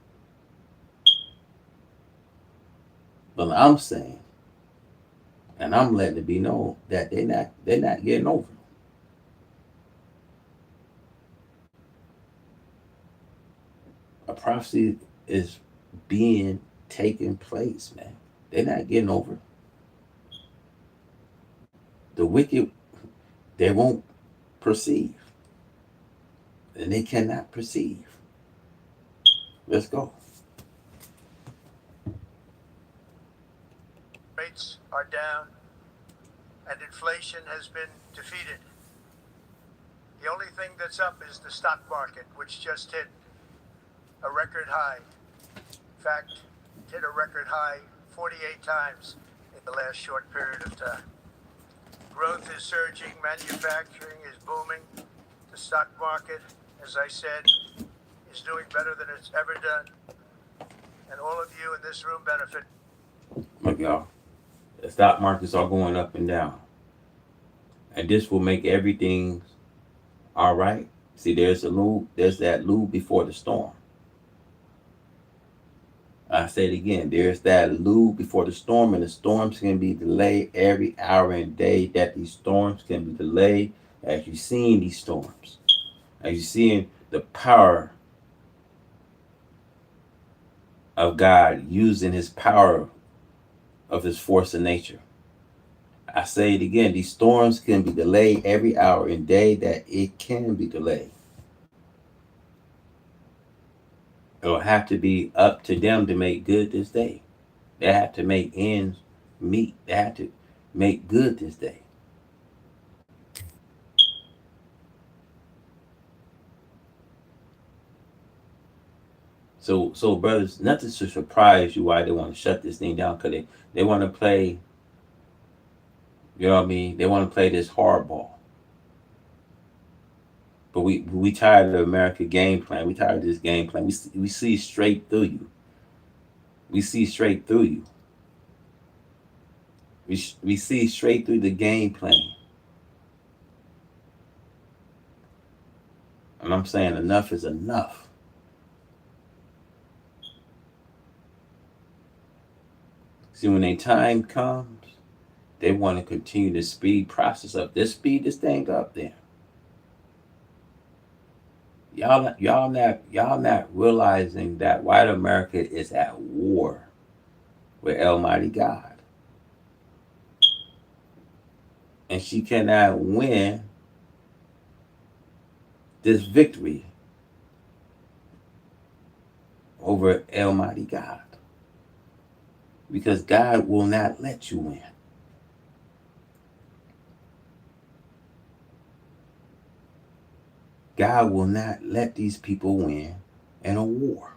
But I'm saying, and I'm letting it be known that they're not getting over. A prophecy is being taking place, man. They're not getting over. The wicked, they won't perceive. And they cannot perceive. Let's go. Rates are down, and inflation has been defeated. The only thing that's up is the stock market, which just hit a record high. In fact, it hit a record high 48 times in the last short period of time. Growth is surging, manufacturing is booming. The stock market, as I said, is doing better than it's ever done. And all of you in this room benefit. Look, y'all. The stock markets are going up and down. And this will make everything all right. See, there's that lube before the storm. I say it again, there's that lube before the storm, and the storms can be delayed every hour and day that these storms can be delayed as you're seeing these storms. As you're seeing the power of God using his power of his force of nature. I say it again, these storms can be delayed every hour and day that it can be delayed. It'll have to be up to them to make good this day. They have to make ends meet. They have to make good this day. So brothers, nothing to surprise you why they want to shut this thing down, because they want to play, you know what I mean? They want to play this hardball. But we tired of America game plan. We tired of this game plan. We see straight through you. We see straight through you. We see straight through the game plan. And I'm saying enough is enough. See, when their time comes, they want to continue to speed process up. Let's speed this thing up then. Y'all not realizing that white America is at war with Almighty God. And she cannot win this victory over Almighty God. Because God will not let you win. God will not let these people win in a war.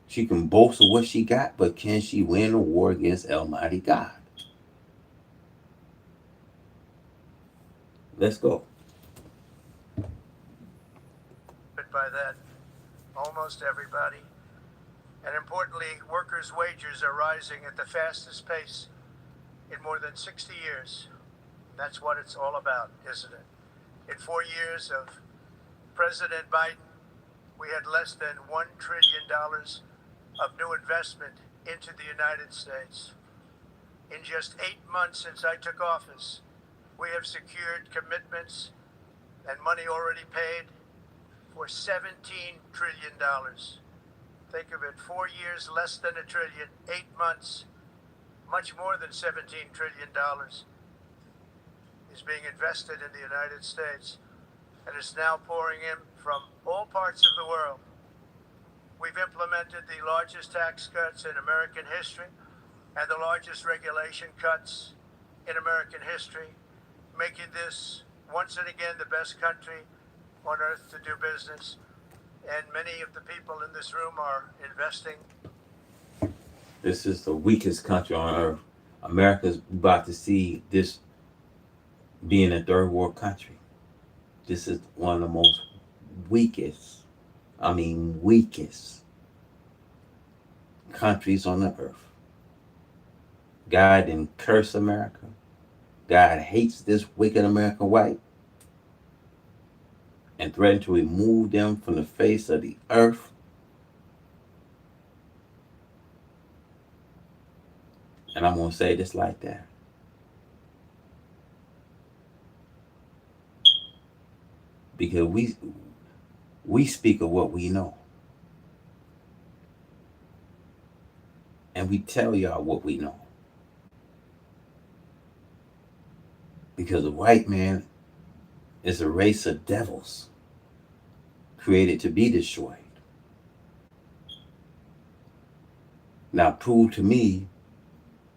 She can boast of what she got, but can she win a war against Almighty God? Let's go. By that, almost everybody. And importantly, workers' wages are rising at the fastest pace in more than 60 years. That's what it's all about, isn't it? In 4 years of President Biden, we had less than $1 trillion of new investment into the United States. In just 8 months since I took office, we have secured commitments and money already paid for $17 trillion. Think of it, 4 years, less than $1 trillion, 8 months, much more than $17 trillion is being invested in the United States, and it's now pouring in from all parts of the world. We've implemented the largest tax cuts in American history. and the largest regulation cuts in American history, making this once and again the best country on earth to do business. And many of the people in this room are investing. This is the weakest country on earth. America's about to see this being a third world country. This is one of the most weakest countries on the earth. God didn't curse America. God hates this wicked American white and threatened to remove them from the face of the earth. And I'm going to say this like that. Because we speak of what we know. And we tell y'all what we know. Because the white man is a race of devils created to be destroyed. Now prove to me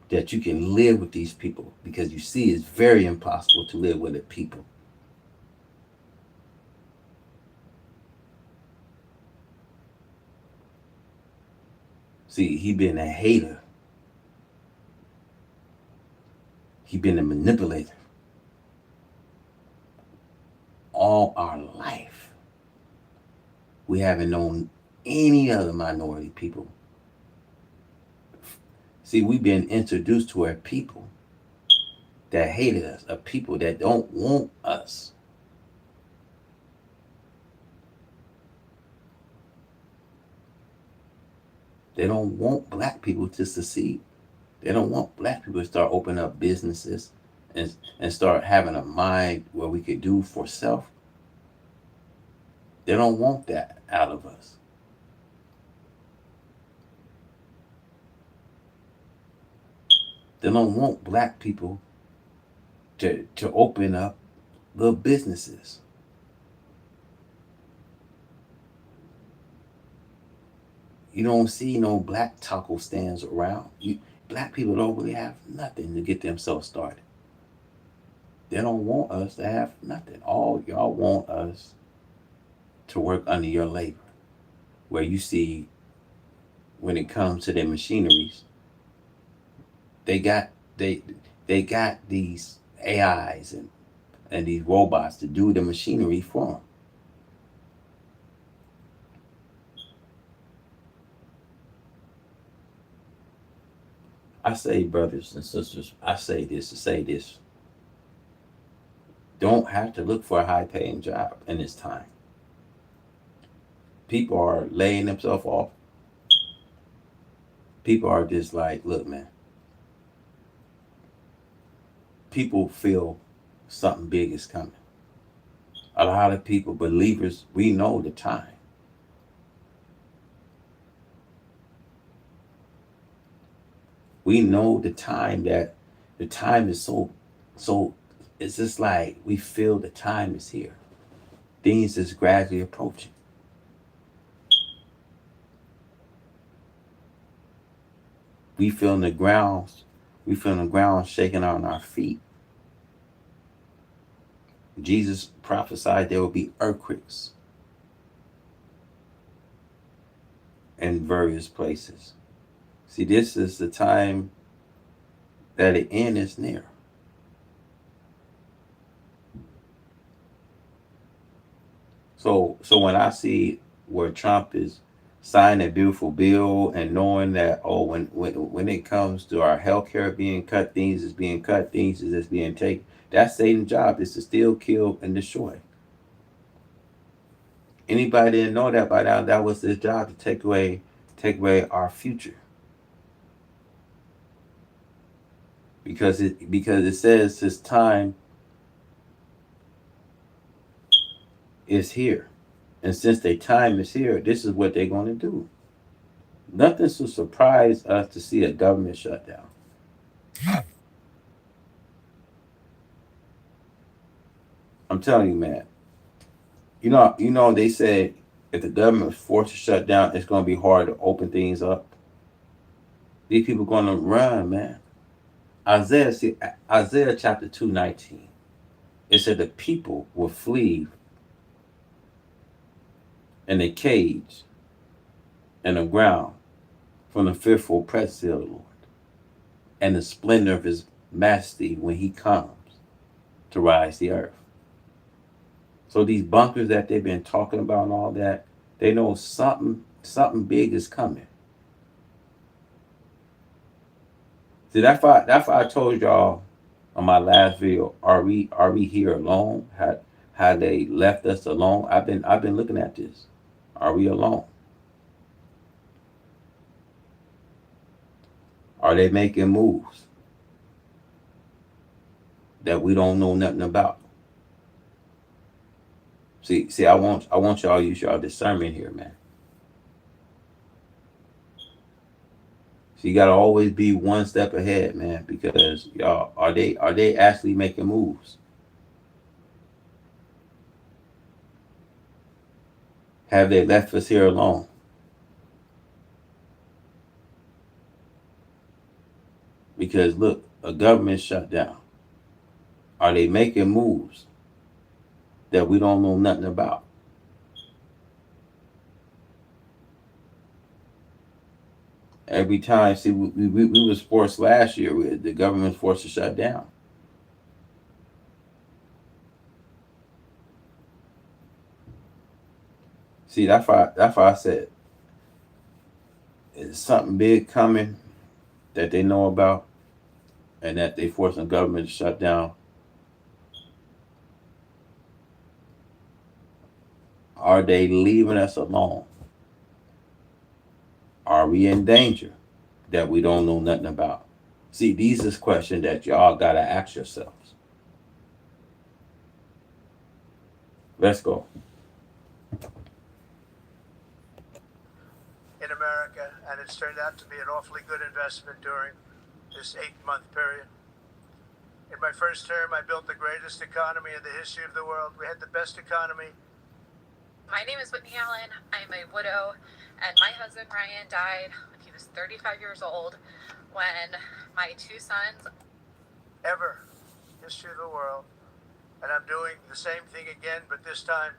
that you can live with these people, because you see it's very impossible to live with a people. See, he been a hater. He been a manipulator all our life. We haven't known any other minority people. See, we've been introduced to a people that hated us, a people that don't want us. They don't want black people to succeed. They don't want black people to start opening up businesses and start having a mind where we could do for self. They don't want that out of us. They don't want black people to open up little businesses. You don't see no black taco stands around. Black people don't really have nothing to get themselves started. They don't want us to have nothing. All y'all want us to work under your labor. Where you see, when it comes to their machineries, they got these AIs and these robots to do the machinery for them. I say, brothers and sisters, I say this to say this. Don't have to look for a high paying job in this time. People are laying themselves off. People are just like, look, man. People feel something big is coming. A lot of people, believers, we know the time. We know the time, that the time is so it's just like we feel the time is here. Things is gradually approaching. We feel the ground shaking on our feet. Jesus prophesied there will be earthquakes in various places. See, this is the time that the end is near. So when I see where Trump is signing a beautiful bill and knowing that, when it comes to our healthcare being cut, things is being cut, things is just being taken, that's Satan's job, is to steal, kill, and destroy. Anybody didn't know that by now, that was his job, to take away our future. Because it says his time is here. And since their time is here, this is what they're going to do. Nothing to surprise us to see a government shutdown. I'm telling you, man. You know, they said if the government is forced to shut down, it's going to be hard to open things up. These people gonna run, man. Isaiah chapter 2:19. It said the people will flee in a cage and the ground from the fearful presence of the Lord and the splendor of his majesty when he comes to rise the earth. So these bunkers that they've been talking about and all that, they know something big is coming. See, that's why I told y'all on my last video, are we here alone? How they left us alone? I've been looking at this. Are we alone? Are they making moves that we don't know nothing about? See, I want y'all to use y'all discernment here, man. So you gotta always be one step ahead, man, because y'all are they actually making moves? Have they left us here alone? Because look, a government shut down. Are they making moves that we don't know nothing about? Every time, see, we was forced last year. The government was forced to shut down. See, that's why I said, is something big coming that they know about, and that they forcing the government to shut down? Are they leaving us alone? Are we in danger that we don't know nothing about? See, these is questions that y'all gotta ask yourselves. Let's go. in America, and it's turned out to be an awfully good investment during this 8-month period. In my first term, I built the greatest economy in the history of the world. We had the best economy. My name is Whitney Allen. I'm a widow, and my husband Ryan died when he was 35 years old when my two sons Ever. History of the world. And I'm doing the same thing again, but this time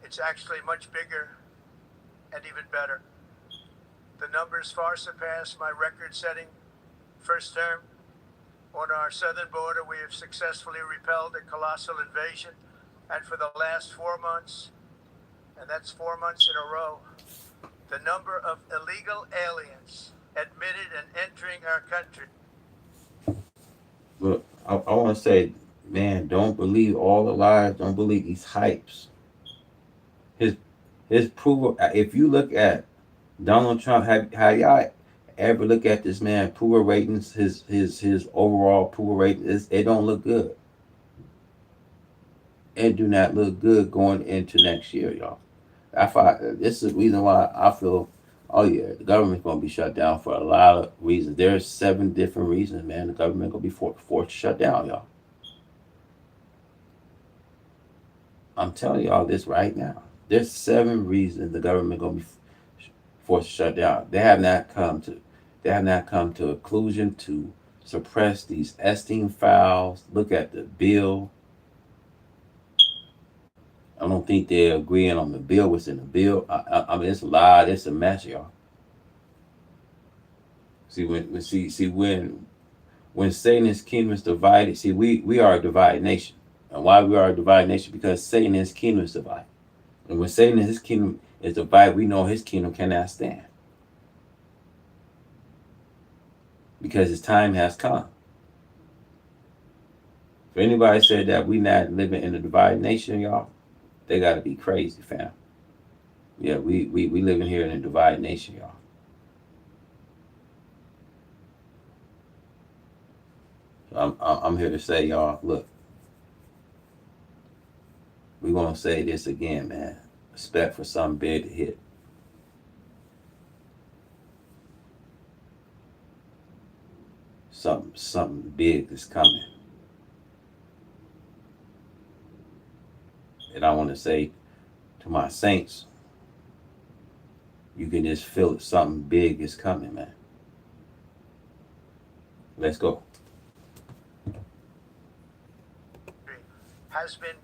it's actually much bigger and even better. The numbers far surpass my record-setting first term. On our southern border, we have successfully repelled a colossal invasion, and for the last 4 months, and that's 4 months in a row, the number of illegal aliens admitted and entering our country. Look, I want to say, man, don't believe all the lies. Don't believe these hypes. His his approval. If you look at Donald Trump, have y'all ever look at this man approval ratings? His overall approval ratings, it don't look good. It do not look good going into next year, y'all. This is the reason why I feel, oh yeah, the government's gonna be shut down for a lot of reasons. There's 7 different reasons, man. The government gonna be forced to shut down, y'all. I'm telling y'all this right now. There's 7 reasons the government gonna be forced to shut down. They have not come to a conclusion to suppress these Epstein files. Look at the bill. I don't think they're agreeing on the bill. What's in the bill? I mean, it's a lot. It's a mess, y'all. See when Satan's kingdom is divided. See, we are a divided nation, and why we are a divided nation? Because Satan's kingdom is divided, and when Satan and his kingdom is divided, we know his kingdom cannot stand because his time has come. If anybody said that we not living in a divided nation, y'all, they got to be crazy, fam. Yeah, we living here in a divided nation, y'all. I'm here to say, y'all, look, we're gonna say this again, man. Expect for something big to hit. Something big is coming. And I want to say to my saints, you can just feel it. Something big is coming, man. Let's go. Has been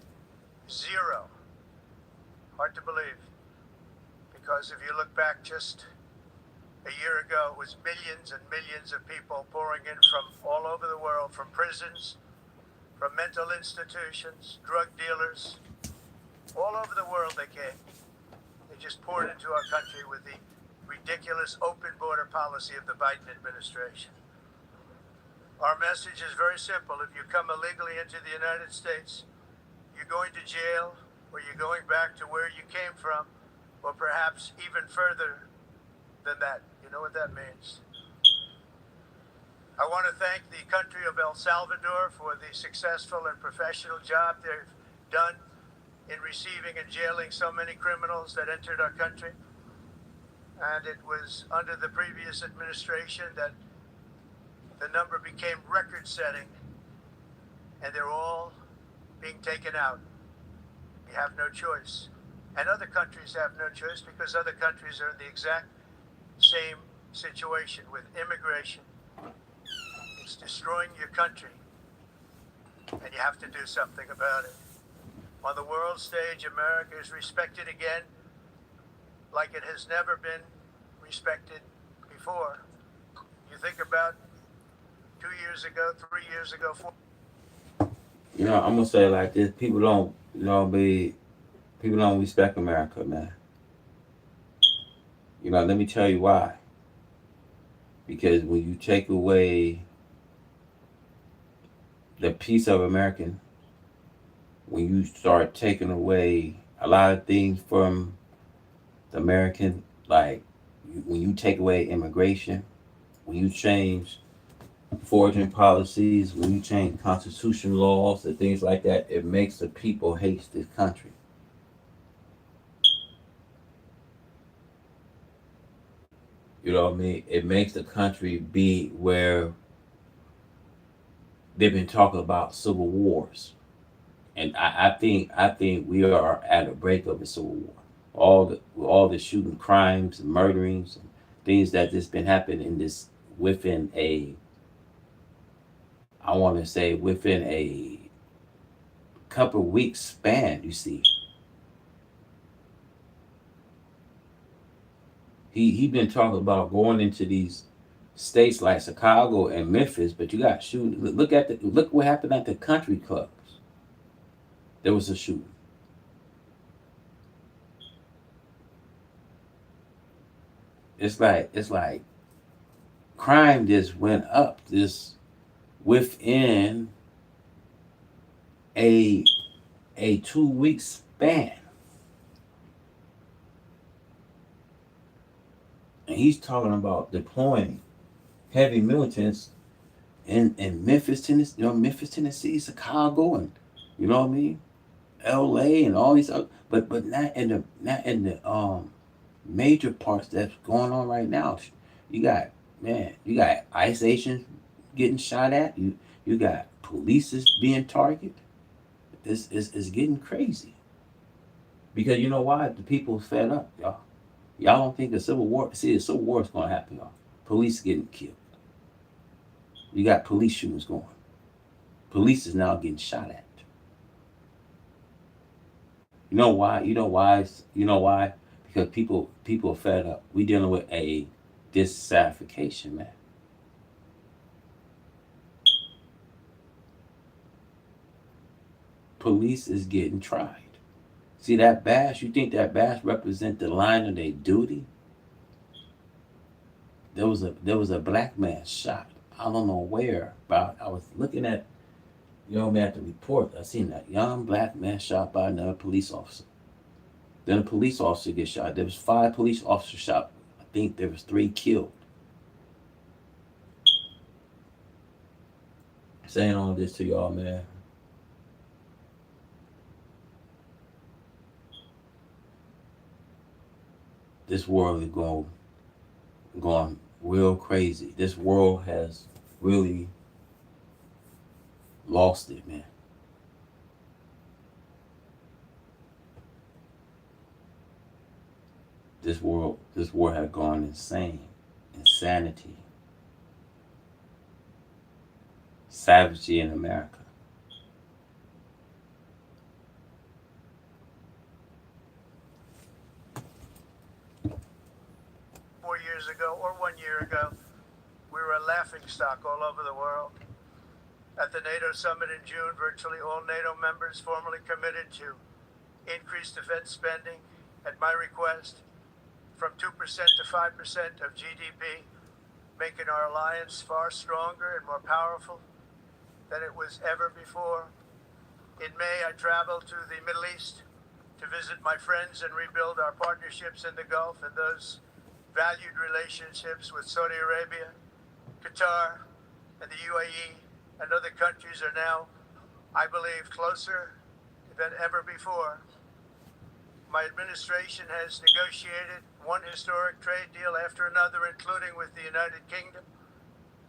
zero. Hard to believe. Because if you look back just a year ago, it was millions and millions of people pouring in from all over the world, from prisons, from mental institutions, drug dealers. All over the world they came. They just poured into our country with the ridiculous open border policy of the Biden administration. Our message is very simple. If you come illegally into the United States, you're going to jail, or you're going back to where you came from, or perhaps even further than that. You know what that means. I want to thank the country of El Salvador for the successful and professional job they've done in receiving and jailing so many criminals that entered our country. And it was under the previous administration that the number became record-setting, and they're all being taken out. We have no choice. And other countries have no choice, because other countries are in the exact same situation with immigration. It's destroying your country, and you have to do something about it. On the world stage, America is respected again like it has never been respected before. You think about 2 years ago, 3 years ago, 4. You know, I'm gonna say it like this: people don't, people don't respect America, man. You know, let me tell you why. Because when you take away the piece of American, when you start taking away a lot of things from the American, like when you take away immigration, when you change foraging policies, when you change constitutional laws and things like that, it makes the people hate this country. You know what I mean? It makes the country be where they've been talking about civil wars. And I think we are at a break of a civil war. All the shooting crimes and murderings and things that just been happening in this within a, I want to say, within a couple of weeks span. You see, he been talking about going into these states like Chicago and Memphis, but you got shooting. Look what happened at the country clubs. There was a shooting. It's like crime just went up this within a 2 week span. And he's talking about deploying heavy militants in Memphis, Tennessee, Memphis, Tennessee, Chicago, and you know what I mean, LA and all these other, but not in the major parts that's going on right now. You got ICE agents getting shot at. You got police is being targeted. It's getting crazy. Because you know why? The people fed up, y'all. Y'all don't think a civil war, see, a civil war is going to happen, y'all. Police getting killed. You got police shootings going. Police is now getting shot at. You know why? You know why? Because people are fed up. We dealing with a dissatisfaction, man. Police is getting tried. See that badge? You think that badge represent the line of their duty? There was a black man shot. I don't know where, but I was looking at, at the report. I seen that young black man shot by another police officer. Then a police officer gets shot. There was 5 police officers shot. I think there was 3 killed. Saying all this to y'all, man. This world is going real crazy. This world has really lost it, man. This world has gone insane. Insanity. savagery in America. 4 years ago or 1 year ago, we were a laughingstock all over the world. At the NATO summit in June, virtually all NATO members formally committed to increase defense spending at my request from 2% to 5% of GDP, making our alliance far stronger and more powerful than it was ever before. In May, I traveled to the Middle East to visit my friends and rebuild our partnerships in the Gulf and those valued relationships with Saudi Arabia, Qatar, and the UAE and other countries are now, I believe, closer than ever before. My administration has negotiated one historic trade deal after another, including with the United Kingdom,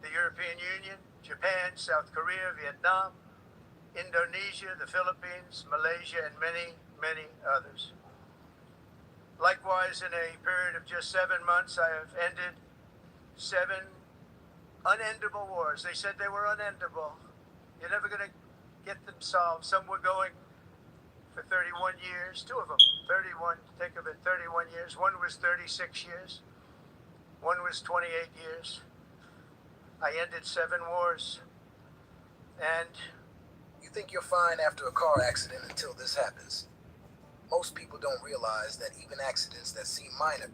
the European Union, Japan, South Korea, Vietnam, Indonesia, the Philippines, Malaysia, and many, many others. Likewise, in a period of just 7 months, I have ended 7 unendable wars. They said they were unendable. You're never going to get them solved. Some were going for 31 years, 2 of them, 31, think of it, 31 years. One was 36 years. One was 28 years. I ended 7 wars. And you think you're fine after a car accident until this happens. Most people don't realize that even accidents that seem minor,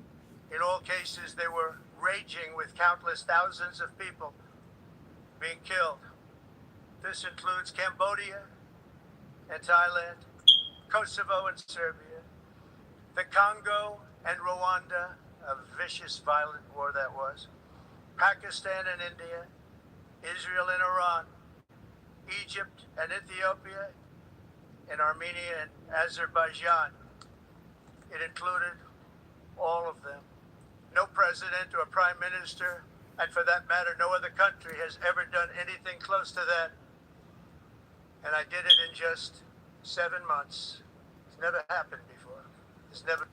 in all cases, they were raging with countless thousands of people being killed. This includes Cambodia and Thailand, Kosovo and Serbia, the Congo and Rwanda, a vicious, violent war that was, Pakistan and India, Israel and Iran, Egypt and Ethiopia, and Armenia and Azerbaijan. It included all of them. No president or prime minister, and for that matter, no other country has ever done anything close to that. And I did it in just 7 months. It's never happened before. It's never.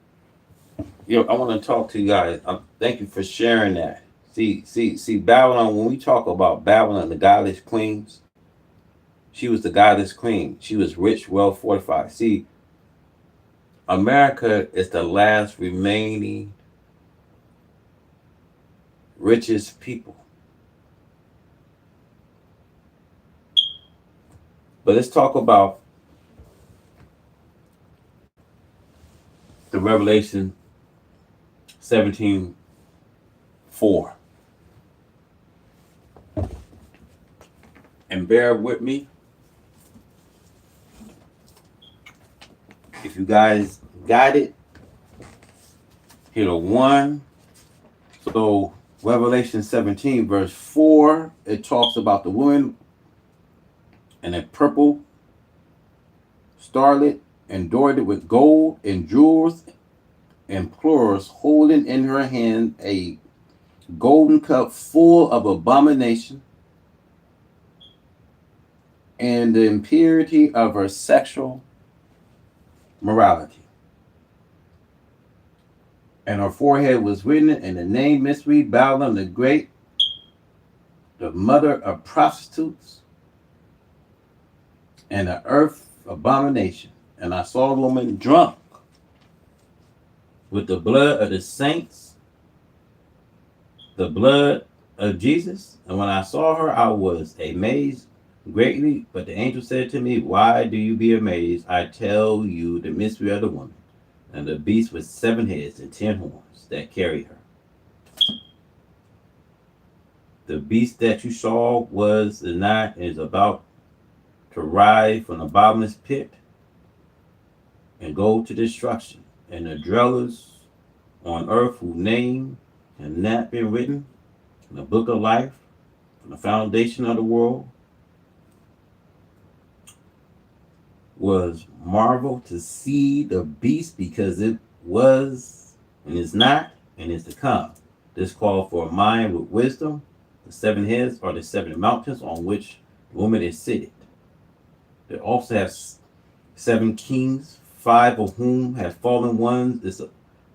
Yo, I want to talk to you guys. Thank you for sharing that. See, Babylon, when we talk about Babylon, the godless queens, she was the godless queen. She was rich, well fortified. See, America is the last remaining richest people. But let's talk about the Revelation 17:4. And bear with me. If you guys got it, hit a 1. So Revelation 17 verse 4, it talks about the woman in a purple starlet embroidered with gold and jewels and pearls, holding in her hand a golden cup full of abomination and the impurity of her sexual morality. And her forehead was written in the name mystery, Babylon the Great, the mother of prostitutes, and the earth abomination. And I saw a woman drunk with the blood of the saints, the blood of Jesus. And when I saw her, I was amazed greatly. But the angel said to me, why do you be amazed? I tell you the mystery of the woman, and the beast with 7 heads and 10 horns that carry her. The beast that you saw was not and is about to rise from the bottomless pit and go to destruction. And the dwellers on earth whose name have not been written in the book of life from the foundation of the world was marveled to see the beast, because it was and is not and is to come. This called for a mind with wisdom. The 7 heads are the 7 mountains on which the woman is seated. They also have 7 kings, 5 of whom have fallen, one this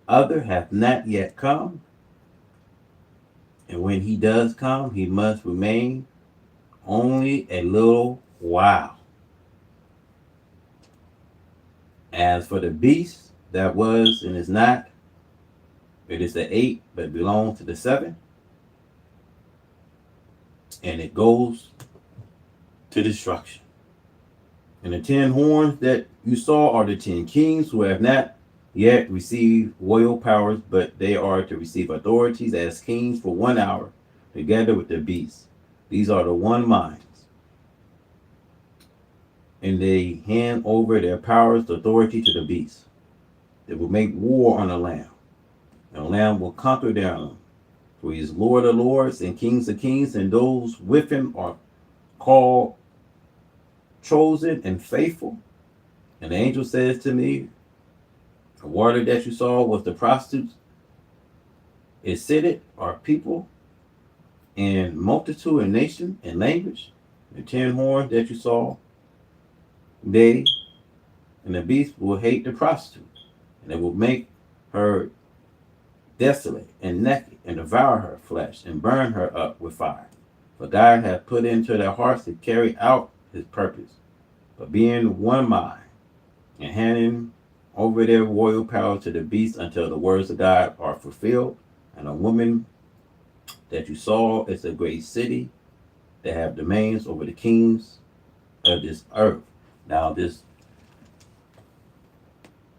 other hath not yet come. And when he does come, he must remain only a little while. As for the beast that was and is not, it is the 8, but belongs to the 7, and it goes to destruction. And the 10 horns that you saw are the 10 kings who have not yet received royal powers, but they are to receive authorities as kings for 1 hour, together with the beast. These are the one minds. And they hand over their powers, authority to the beast. They will make war on the Lamb. And the Lamb will conquer them. For he is Lord of lords and kings of kings, and those with him are called, chosen, and faithful. And the angel says to me, the water that you saw was the prostitutes. It seated are people in multitude and nation and language. The 10 horns that you saw, they and the beast will hate the prostitute, and they will make her desolate and naked, and devour her flesh, and burn her up with fire. For God hath put into their hearts to carry out his purpose, but being one mind, and handing over their royal power to the beast until the words of God are fulfilled. And a woman that you saw is a great city that have domains over the kings of this earth. Now this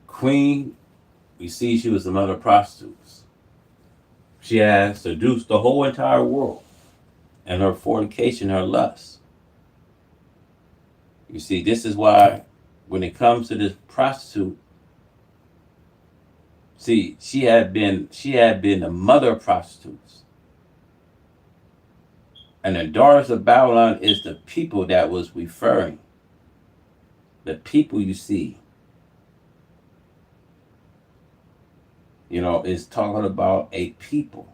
queen, we see she was the mother of prostitutes. She has seduced the whole entire world, and her fornication, her lust. You see, this is why when it comes to this prostitute, see, she had been the mother of prostitutes. And the daughters of Babylon is the people that was referring. The people you see, is talking about a people.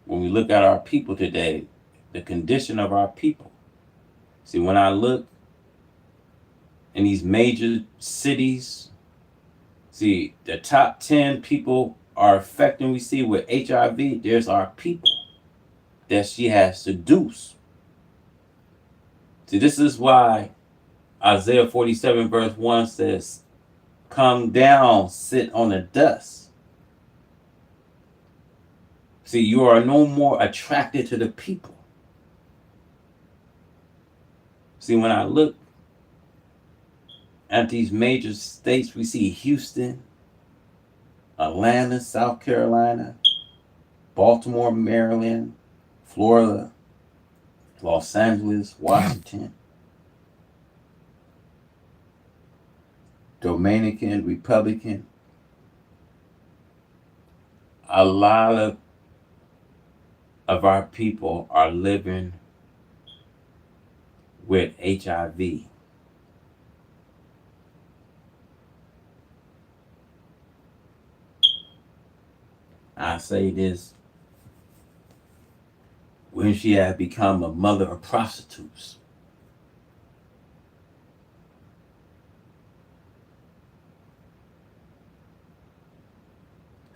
When we look at our people today, the condition of our people. See, when I look in these major cities, see, the top 10 people are affecting, we see with HIV, there's our people that she has seduced. See, this is why Isaiah 47 verse 1 says, come down, sit on the dust. See, you are no more attracted to the people. See, when I look at these major states, we see Houston, Atlanta, South Carolina, Baltimore, Maryland, Florida, Los Angeles, Washington, Dominican, Republican. A lot of our people are living with HIV. I say this, when she had become a mother of prostitutes.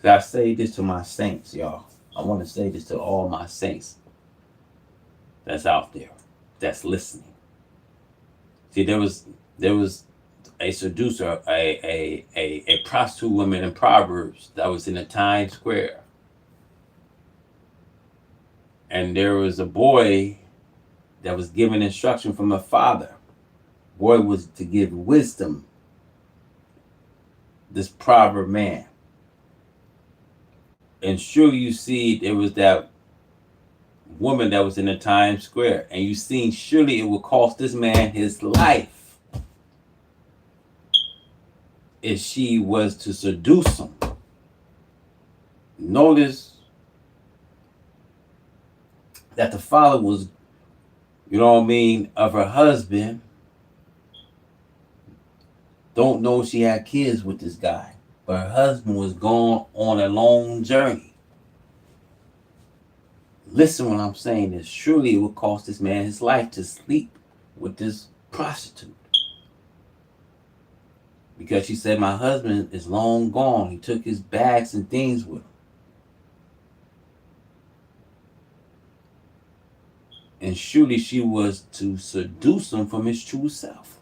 I say this to my saints, y'all. I want to say this to all my saints that's out there, that's listening. See, there was a seducer, a prostitute woman in Proverbs that was in the Times Square. And there was a boy that was given instruction from a father. Boy was to give wisdom, this proverb man. And surely you see there was that woman that was in the Times Square, and you seen surely it would cost this man his life if she was to seduce him. Notice that the father was, of her husband, don't know she had kids with this guy. But her husband was gone on a long journey. Listen what I'm saying is surely it would cost this man his life to sleep with this prostitute. Because she said, my husband is long gone. He took his bags and things with him. And surely she was to seduce him from his true self.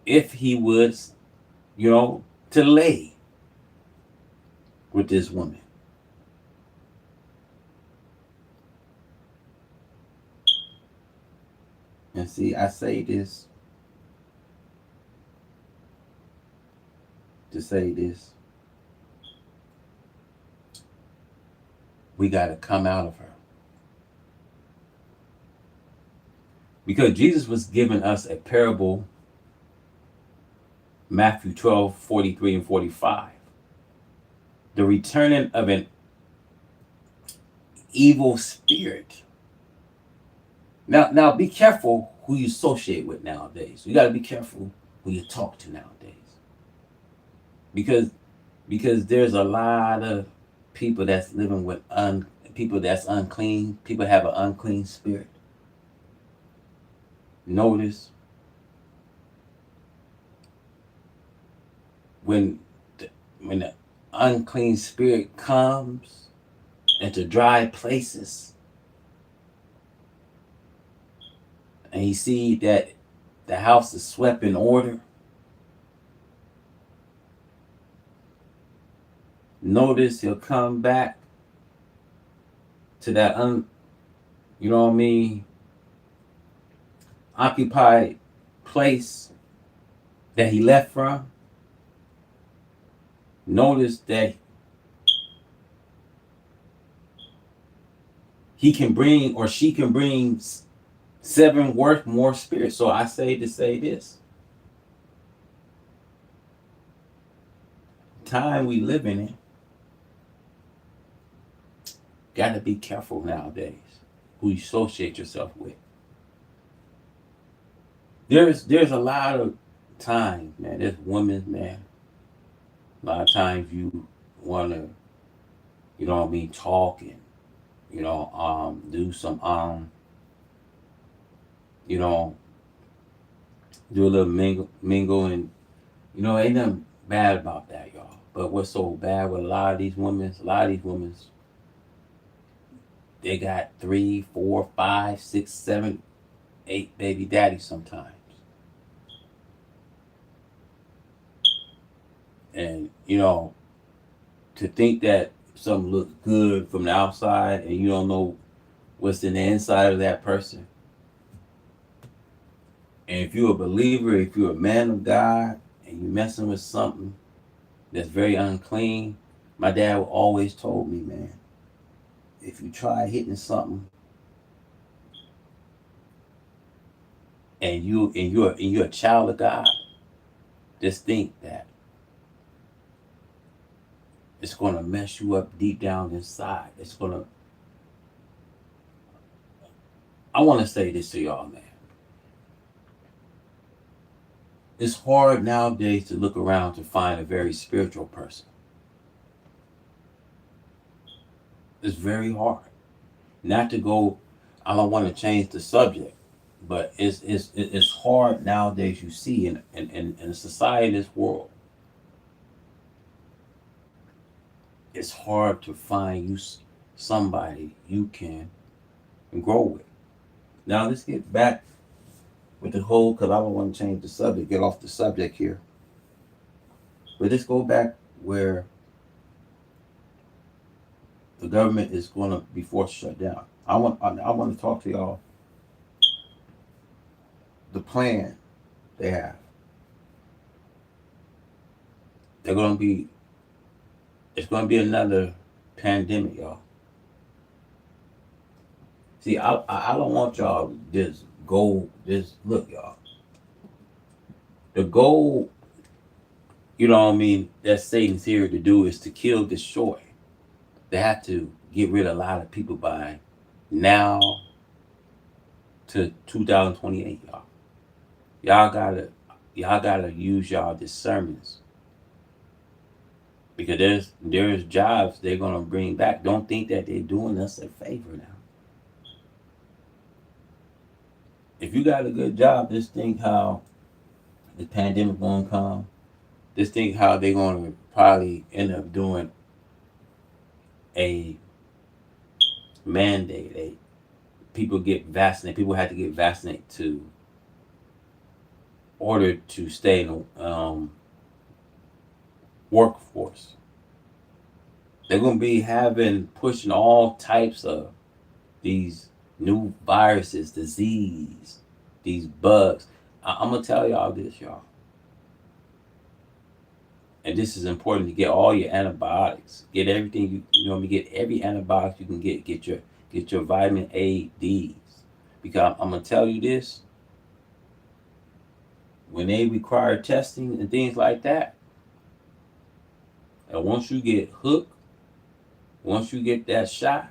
If he was, to lay with this woman. And see, I say this to say this. We got to come out of her. Because Jesus was giving us a parable, Matthew 12:43 and 45. The returning of an evil spirit. Now be careful who you associate with nowadays. You got to be careful who you talk to nowadays. Because there's a lot of people that's living with people that's unclean. People have an unclean spirit. Notice when the unclean spirit comes into dry places, and you see that the house is swept in order, notice he'll come back to that occupied place that he left from. Notice that he can bring or she can bring 7 worth more spirits. So I say to say this. Time we live in it, gotta be careful nowadays who you associate yourself with. There's a lot of times, man. There's women, man. A lot of times you wanna, talk and do some do a little mingle and ain't nothing bad about that, y'all. But what's so bad with a lot of these women, they got 3, 4, 5, 6, 7, 8 baby daddies sometimes. And to think that something looks good from the outside and you don't know what's in the inside of that person. And if you're a believer, if you're a man of God and you're messing with something that's very unclean, my dad always told me, man, if you try hitting something and you're a child of God, just think that it's gonna mess you up deep down inside. I wanna say this to y'all, man. It's hard nowadays to look around to find a very spiritual person. It's very hard. Not to go, I don't want to change the subject, but it's hard nowadays. You see in a society, in this world, it's hard to find somebody you can grow with. Now let's get back with the whole, because I don't want to change the subject, get off the subject here. But let's go back where the government is going to be forced to shut down. I want to talk to y'all the plan they have. It's going to be another pandemic, y'all. See, I don't want y'all to look, y'all. The goal, that Satan's here to do is to kill, destroy. They have to get rid of a lot of people by now to 2028, y'all. Y'all gotta use y'all discernments. Because there's jobs they're gonna bring back. Don't think that they're doing us a favor now. If you got a good job, just think how the pandemic gonna come. Just think how they're gonna probably end up doing a mandate. People get vaccinated. People had to get vaccinated to order to stay in the workforce. They're gonna be pushing all types of these new viruses, disease, these bugs. I'm gonna tell y'all this, y'all, and this is important to get all your antibiotics. Get everything you know. Get every antibiotic you can get. Get your vitamin A, D's, because I'm gonna tell you this. When they require testing and things like that, and once you get hooked, once you get that shot,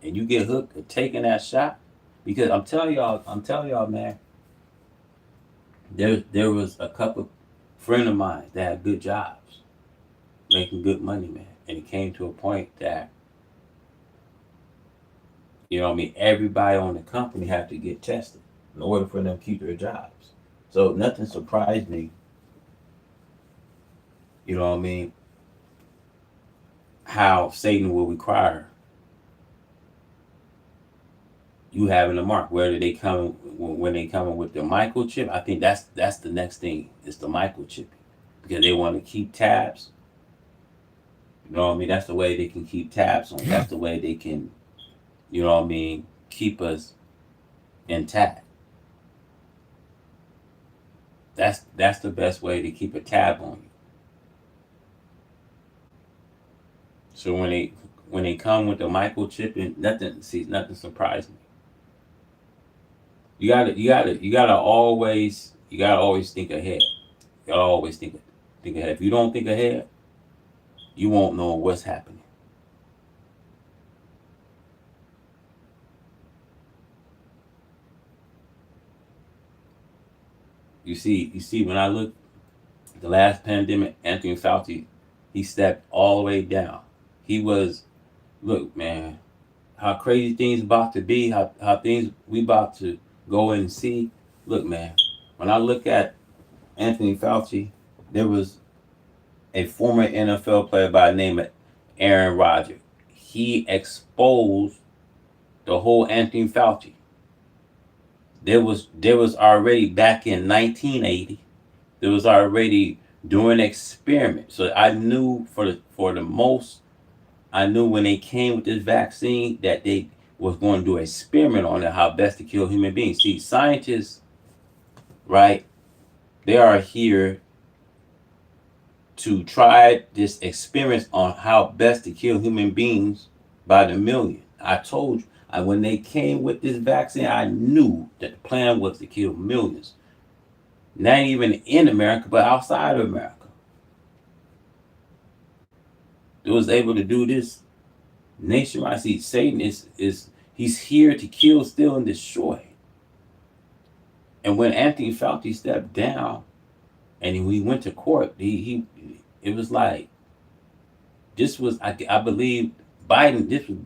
and you get hooked at taking that shot, because I'm telling y'all, man, there was a couple friend of mine that had good jobs, making good money, man, and it came to a point that everybody on the company had to get tested in order for them to keep their jobs. So nothing surprised me, how Satan will require you having a mark. Whether they come when they coming with the microchip, I think that's the next thing. It's the microchip, because they want to keep tabs. That's the way they can keep tabs on. That's the way they can, keep us intact. That's the best way to keep a tab on you. So when they come with the microchip, and nothing surprised me. You gotta always think ahead. You gotta always think ahead. If you don't think ahead, you won't know what's happening. You see, when I look the last pandemic, Anthony Fauci, he stepped all the way down. He was, look, man, how crazy things about to be, how things we about to go and see. Look, man, when I look at Anthony Fauci, there was a former NFL player by the name of Aaron Rodgers. He exposed the whole Anthony Fauci. There was already back in 1980. There was already doing experiments. So I knew I knew when they came with this vaccine that they was going to do an experiment on it, how best to kill human beings. See, scientists, right? They are here to try this experiment on how best to kill human beings by the million. I told you, when they came with this vaccine, I knew that the plan was to kill millions. Not even in America, but outside of America. They was able to do this nationwide. See, Satan he's here to kill, steal, and destroy. And when Anthony Fauci stepped down and we went to court, it was like, this was, I believe, Biden, this was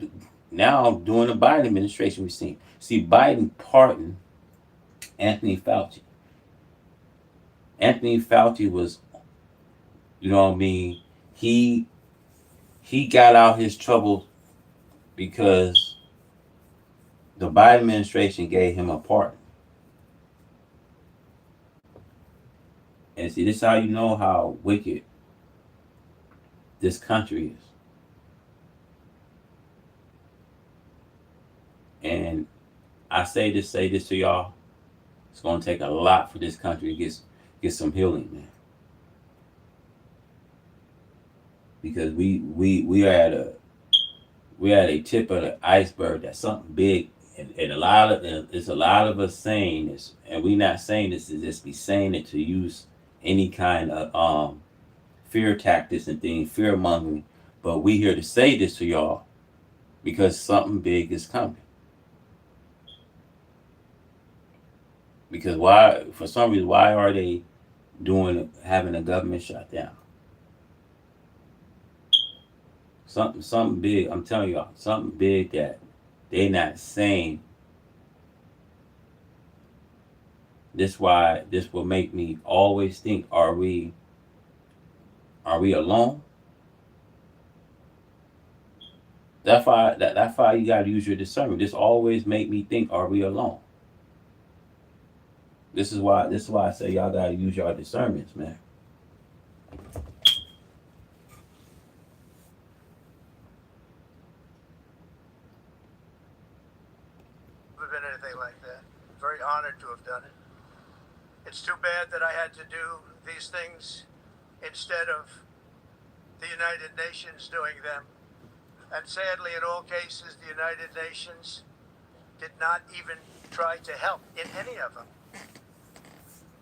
now during the Biden administration we've seen. See, Biden pardoned Anthony Fauci. Anthony Fauci was, he got out his trouble because the Biden administration gave him a pardon. And see, this is how you know how wicked this country is. And I say this to y'all. It's gonna take a lot for this country to get some healing, man. Because we are at a tip of the iceberg. That's something big, and it's a lot of us saying this, and we not saying this to just be saying it to use any kind of fear tactics and things, fear mongering. But we here to say this to y'all because something big is coming. Because for some reason, why are they having a government shutdown? Something big. I'm telling y'all, something big that they not saying. This will make me always think: Are we alone? That's why you gotta use your discernment. This always make me think, are we alone? This is why I say y'all gotta use your discernments, man. Never been anything like that. Very honored to have done it. It's too bad that I had to do these things instead of the United Nations doing them. And sadly, in all cases, the United Nations did not even try to help in any of them.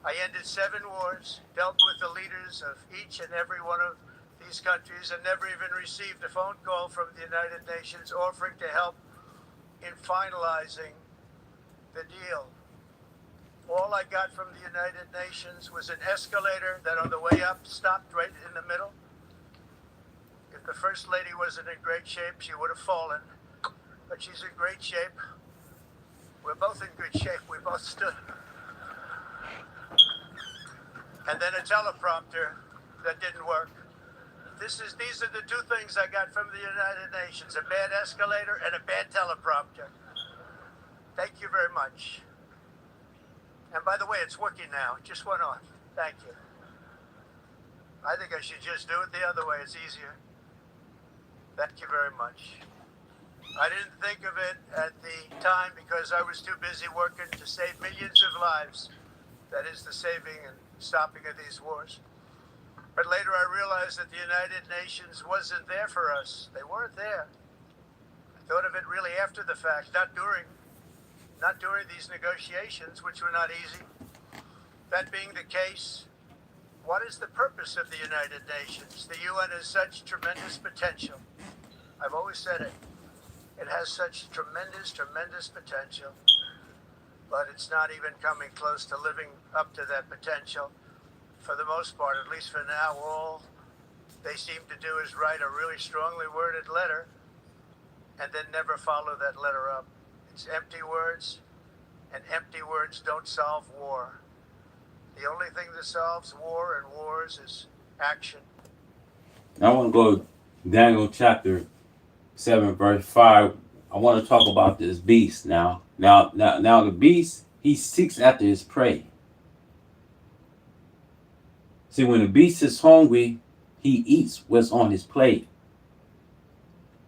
I ended 7 wars, dealt with the leaders of each and every one of these countries, and never even received a phone call from the United Nations offering to help in finalizing the deal. All I got from the United Nations was an escalator that on the way up stopped right in the middle. If the First Lady wasn't in great shape, she would have fallen. But she's in great shape. We're both in good shape. We both stood. And then a teleprompter that didn't work. These are the 2 things I got from the United Nations: a bad escalator and a bad teleprompter. Thank you very much. And by the way, it's working now. It just went on. Thank you. I think I should just do it the other way. It's easier. Thank you very much. I didn't think of it at the time because I was too busy working to save millions of lives. That is the saving and stopping of these wars. But later I realized that the United Nations wasn't there for us. They weren't there. I thought of it really after the fact, not during these negotiations, which were not easy. That being the case, what is the purpose of the United Nations? The UN has such tremendous potential. I've always said it. It has such tremendous, tremendous potential. But it's not even coming close to living up to that potential. For the most part, at least for now, all they seem to do is write a really strongly worded letter and then never follow that letter up. It's empty words, and empty words don't solve war. The only thing that solves war and wars is action. I want to go to Daniel chapter 7, verse 5. I want to talk about this beast now. Now, the beast, he seeks after his prey. See, when the beast is hungry, he eats what's on his plate.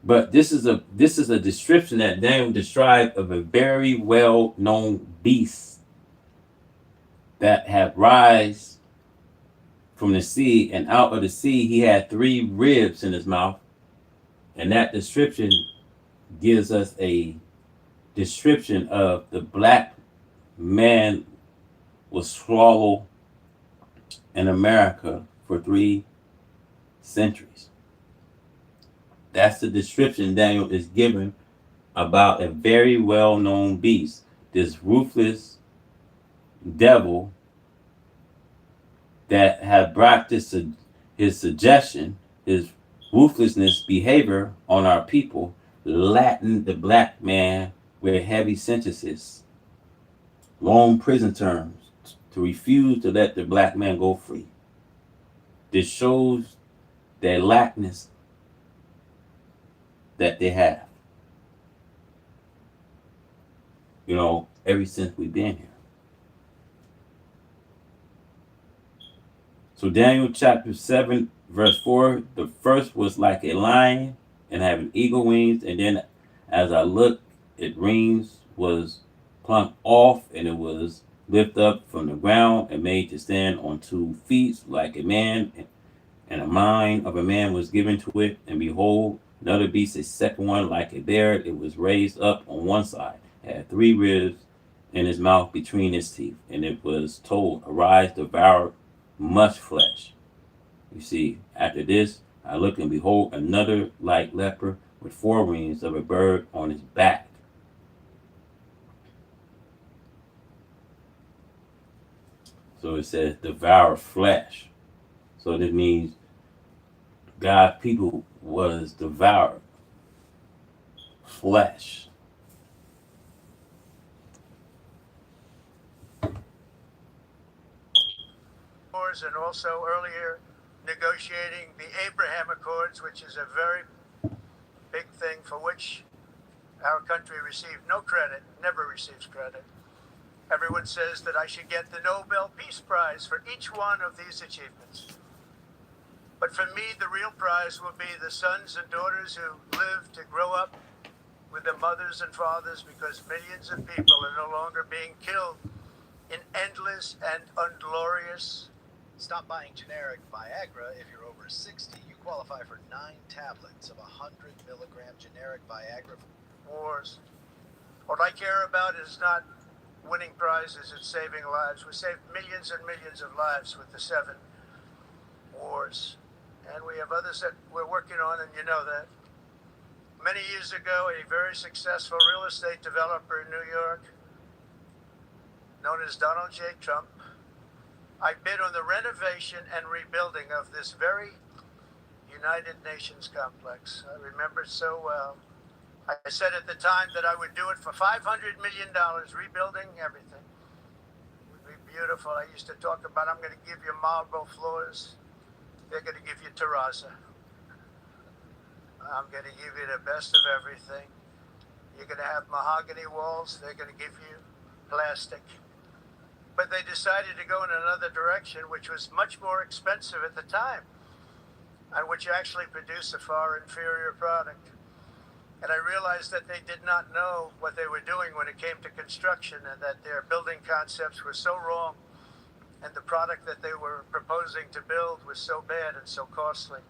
But this is a description that Daniel described of a very well-known beast that had rise from the sea, and out of the sea he had 3 ribs in his mouth. And that description gives us a description of the black man was swallowed in America for 3 centuries. That's the description Daniel is given about a very well-known beast, this ruthless devil that had brought his suggestion, his ruthlessness behavior on our people, laden the black man with heavy sentences, long prison terms, to refuse to let the black man go free. This shows their lackness that they have. Ever since we've been here. So Daniel chapter 7, verse 4, the first was like a lion and having eagle wings, and then as I looked, its wings was plucked off, and it was lifted up from the ground and made to stand on 2 feet like a man, and a mind of a man was given to it, and behold, another beast, a second one like a bear, it was raised up on one side, had 3 ribs in his mouth between his teeth, and it was told, arise, devour much flesh. You see, after this, I looked, and behold, another like leopard with 4 wings of a bird on his back. So it says devour flesh. So this means God's people was devoured flesh. And also earlier negotiating the Abraham Accords, which is a very big thing for which our country received no credit, never receives credit. Everyone says that I should get the Nobel Peace Prize for each one of these achievements. But for me, the real prize will be the sons and daughters who live to grow up with their mothers and fathers, because millions of people are no longer being killed in endless and unglorious. Stop buying generic Viagra if you're over 60. You qualify for 9 tablets of 100 milligram generic Viagra. Wars. What I care about is not winning prizes, it's saving lives. We saved millions and millions of lives with the 7 wars. And we have others that we're working on, and you know that. Many years ago, a very successful real estate developer in New York, known as Donald J. Trump, I bid on the renovation and rebuilding of this very United Nations complex. I remember it so well. I said at the time that I would do it for $500 million, rebuilding everything. It would be beautiful. I used to talk about, I'm going to give you marble floors. They're going to give you terrazzo. I'm going to give you the best of everything. You're going to have mahogany walls. They're going to give you plastic. But they decided to go in another direction, which was much more expensive at the time, and which actually produced a far inferior product. And I realized that they did not know what they were doing when it came to construction, and that their building concepts were so wrong, and the product that they were proposing to build was so bad and so costly.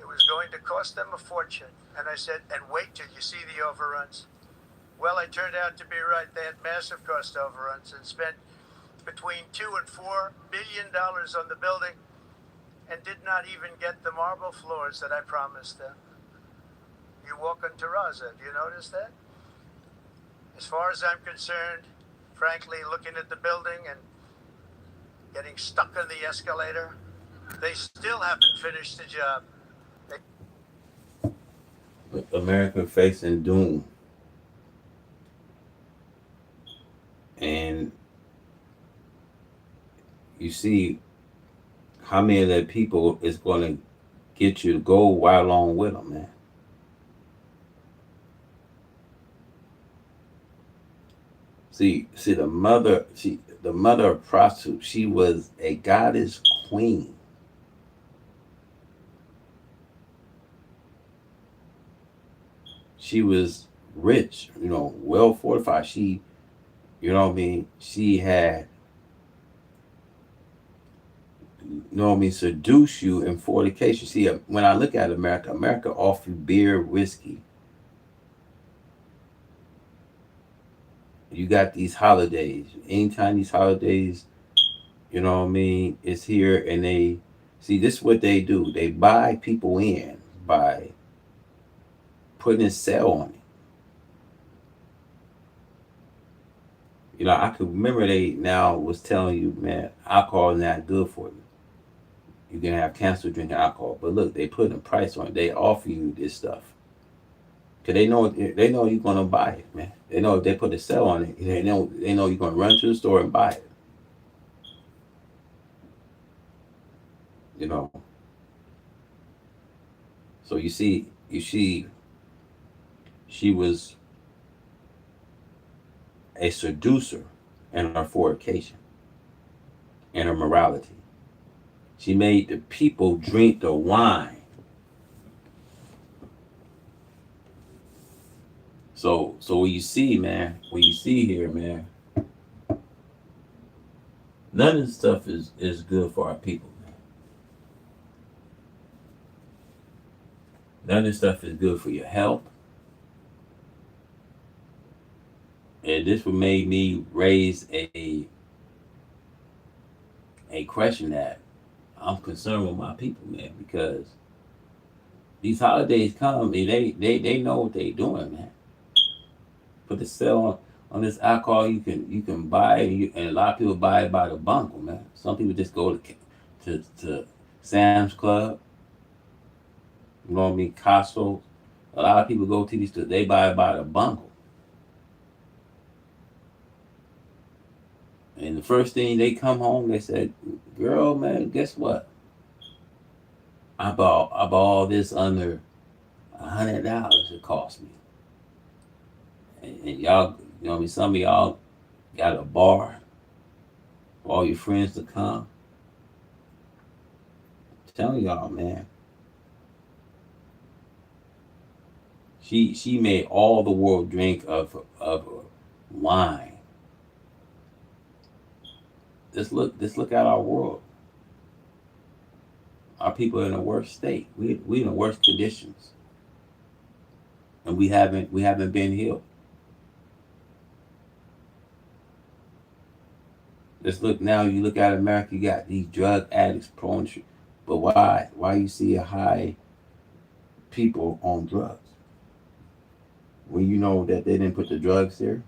It was going to cost them a fortune. And I said, and wait till you see the overruns. Well, I turned out to be right. They had massive cost overruns and spent between $2 and $4 billion on the building, and did not even get the marble floors that I promised them. You walk on terrazzo. Do you notice that? As far as I'm concerned, frankly, looking at the building and getting stuck on the escalator, they still haven't finished the job. America facing doom. And you see how many of that people is going to get you to go right along with them, man. See, the mother of prostitute, she was a goddess queen. She was rich, well fortified. She, she had, seduce you in fornication. See, when I look at America offers you beer, whiskey. You got these holidays. Anytime these holidays, it's here, and this is what they do. They buy people in by putting a sale on it. I could remember they now was telling you, man, alcohol is not good for you. You can have cancer drinking alcohol. But look, they put a price on it. They offer you this stuff. Cause they know you're gonna buy it, man. They know if they put a sale on it, they know you're gonna run to the store and buy it. So you see, she was a seducer in her fornication and her morality. She made the people drink the wine. So when you see here, man, none of this stuff is good for our people, man. None of this stuff is good for your health. And this would made me raise a question that I'm concerned with my people, man, because these holidays come and they know what they doing, man. Put the sale on this alcohol, you can buy it, and a lot of people buy it by the bundle, man. Some people just go to Sam's Club, Costco. A lot of people go to these, they buy it by the bundle. And the first thing they come home, they said, girl, man, guess what? I bought all this under $100. $100 it cost me. And y'all, some of y'all got a bar for all your friends to come. I'm telling y'all, man. She made all the world drink of wine. Let's look at our world. Our people are in a worse state. We in the worst conditions, and we haven't been healed. Let's look now. You look at America. You got these drug addicts prone to, but why? Why you see a high people on drugs when you know that they didn't put the drugs there?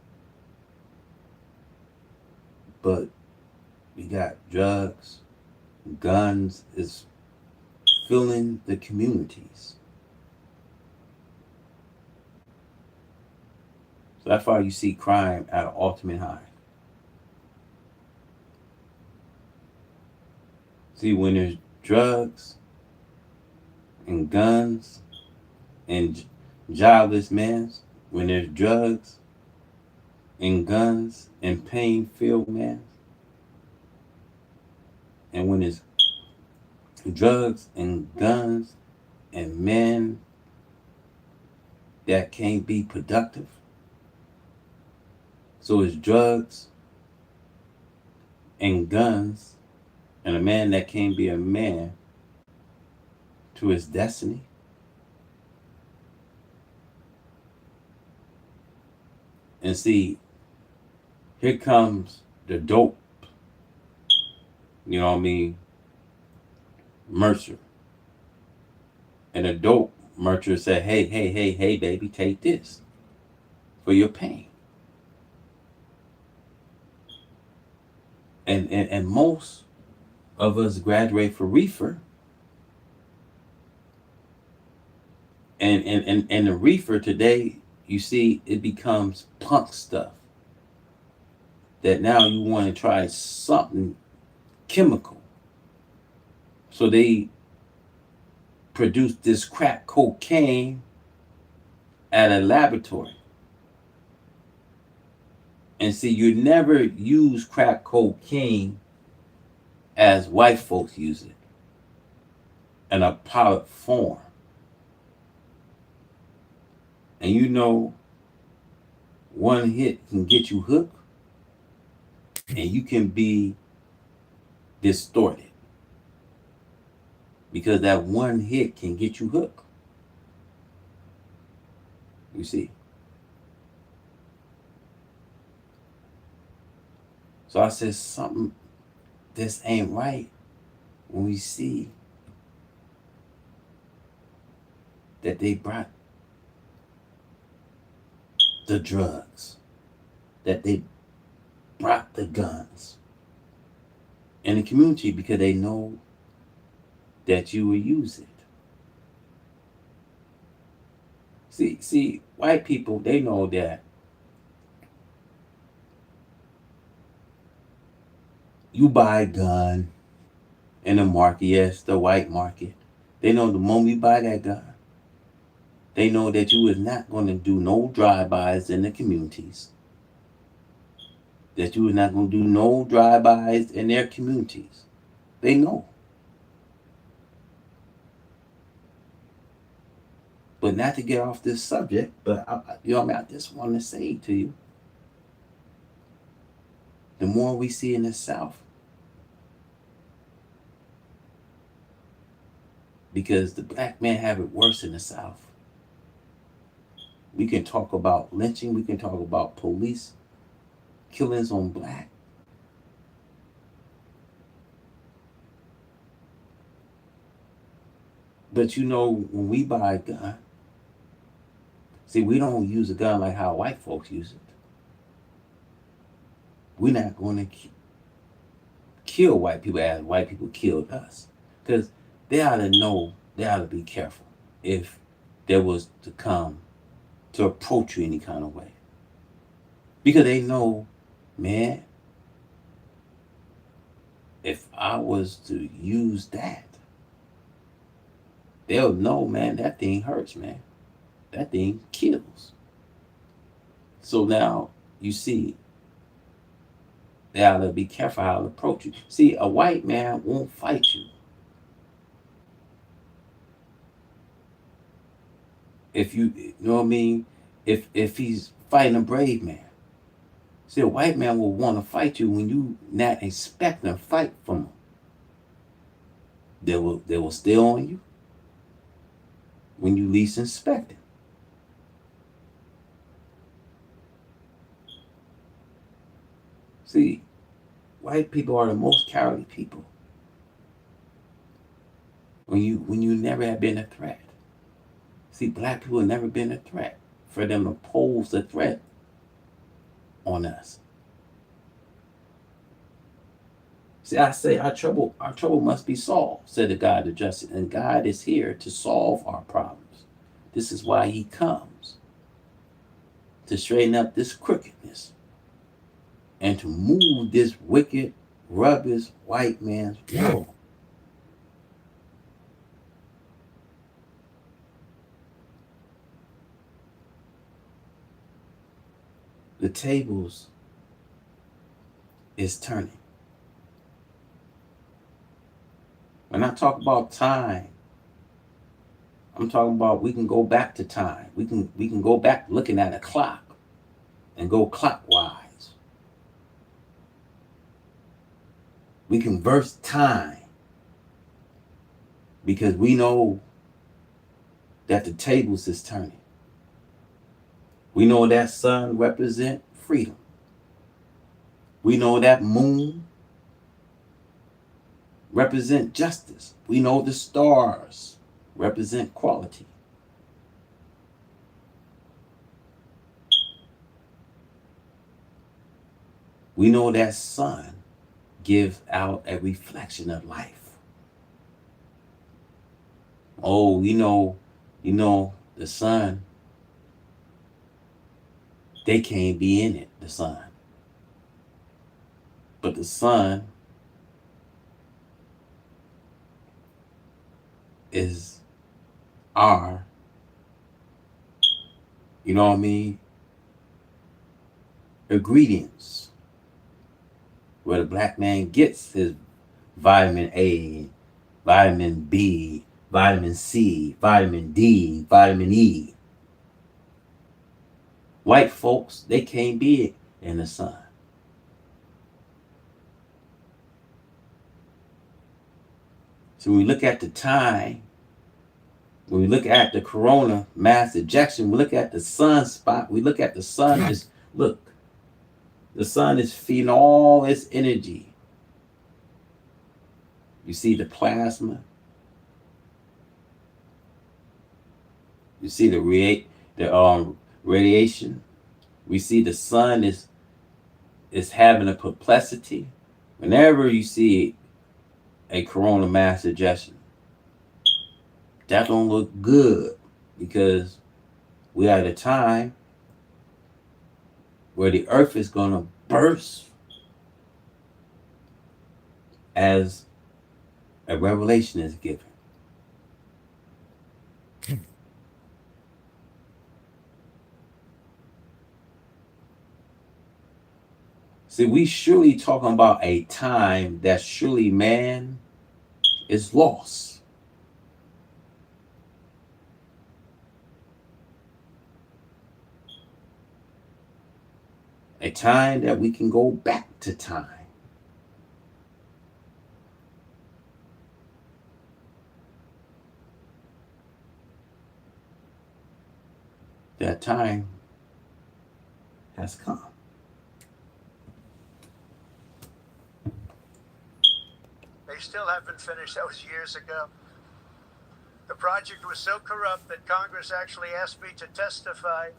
But we got drugs, guns is filling the communities. So that's why you see crime at an ultimate high. See, when there's drugs and guns and jobless men, when there's drugs and guns and pain-filled men, and when there's drugs and guns and men that can't be productive, so it's drugs and guns and a man that can't be a man to his destiny. And see, here comes the dope, mercer. And the dope mercer said, hey, baby, take this for your pain. And most of us graduate for reefer. And the reefer today, you see, it becomes punk stuff. That now you want to try something chemical. So they produce this crack cocaine at a laboratory. And see, you never use crack cocaine as white folks use it in a powdered form. And one hit can get you hooked and you can be distorted. Because that one hit can get you hooked. You see? So I said something, this ain't right when we see that they brought the drugs, that they brought the guns in the community because they know that you will use it. See, white people, they know that you buy a gun in the market, yes, the white market. They know the moment you buy that gun, they know that you is not going to do no drive-bys in the communities. That you is not going to do no drive-bys in their communities. They know. But not to get off this subject, but I just want to say to you, the more we see in the South, because the black man have it worse in the South. We can talk about lynching, we can talk about police killings on black. But when we buy a gun, see, we don't use a gun like how white folks use it. We're not going to kill white people as white people killed us. Because they ought to know, they ought to be careful if there was to come to approach you any kind of way. Because they know, man, if I was to use that, they'll know, man, that thing hurts, man. that thing kills. So now you see, they gotta be careful how to approach you. See, a white man won't fight you if you know what I mean. If he's fighting a brave man. See, a white man will want to fight you when you not expecting a fight from him. They will stay on you when you least expect it. See, white people are the most cowardly people when you never have been a threat. See, black people have never been a threat for them to pose a threat on us. See, I say our trouble must be solved, said the God of justice, and God is here to solve our problems. This is why he comes, to straighten up this crookedness and to move this wicked, rubbish white man's world. The tables is turning. When I talk about time, I'm talking about we can go back to time. We can go back looking at a clock and go clockwise. We can verse time because we know that the tables is turning. We know that sun represent freedom. We know that moon represent justice. We know the stars represent quality. We know that sun gives out a reflection of life. Oh, the sun, they can't be in it, the sun. But the sun is our, you know what I mean, ingredients. Where the black man gets his vitamin A, vitamin B, vitamin C, vitamin D, vitamin E. White folks, they can't be in the sun. So when we look at the time, when we look at the corona mass ejection, we look at the sunspot, we look at the sun is, look, the sun is feeding all its energy. You see the plasma. You see the radiation. We see the sun is having a perplexity. Whenever you see a corona mass ejection, that don't look good because we are at a time where the earth is going to burst as a revelation is given. See, we surely talking about a time that surely man is lost. A time that we can go back to time. That time has come. They still haven't finished. That was years ago. The project was so corrupt that Congress actually asked me to testify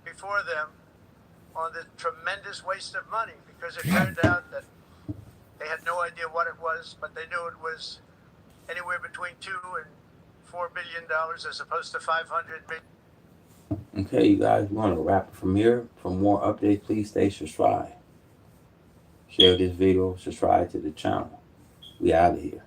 before them on the tremendous waste of money because it turned out that they had no idea what it was, but they knew it was anywhere between $2 and $4 billion as opposed to 500 million. Okay, you guys, we want to wrap it from here. For more updates, please stay subscribed. Share this video, subscribe to the channel. We out of here.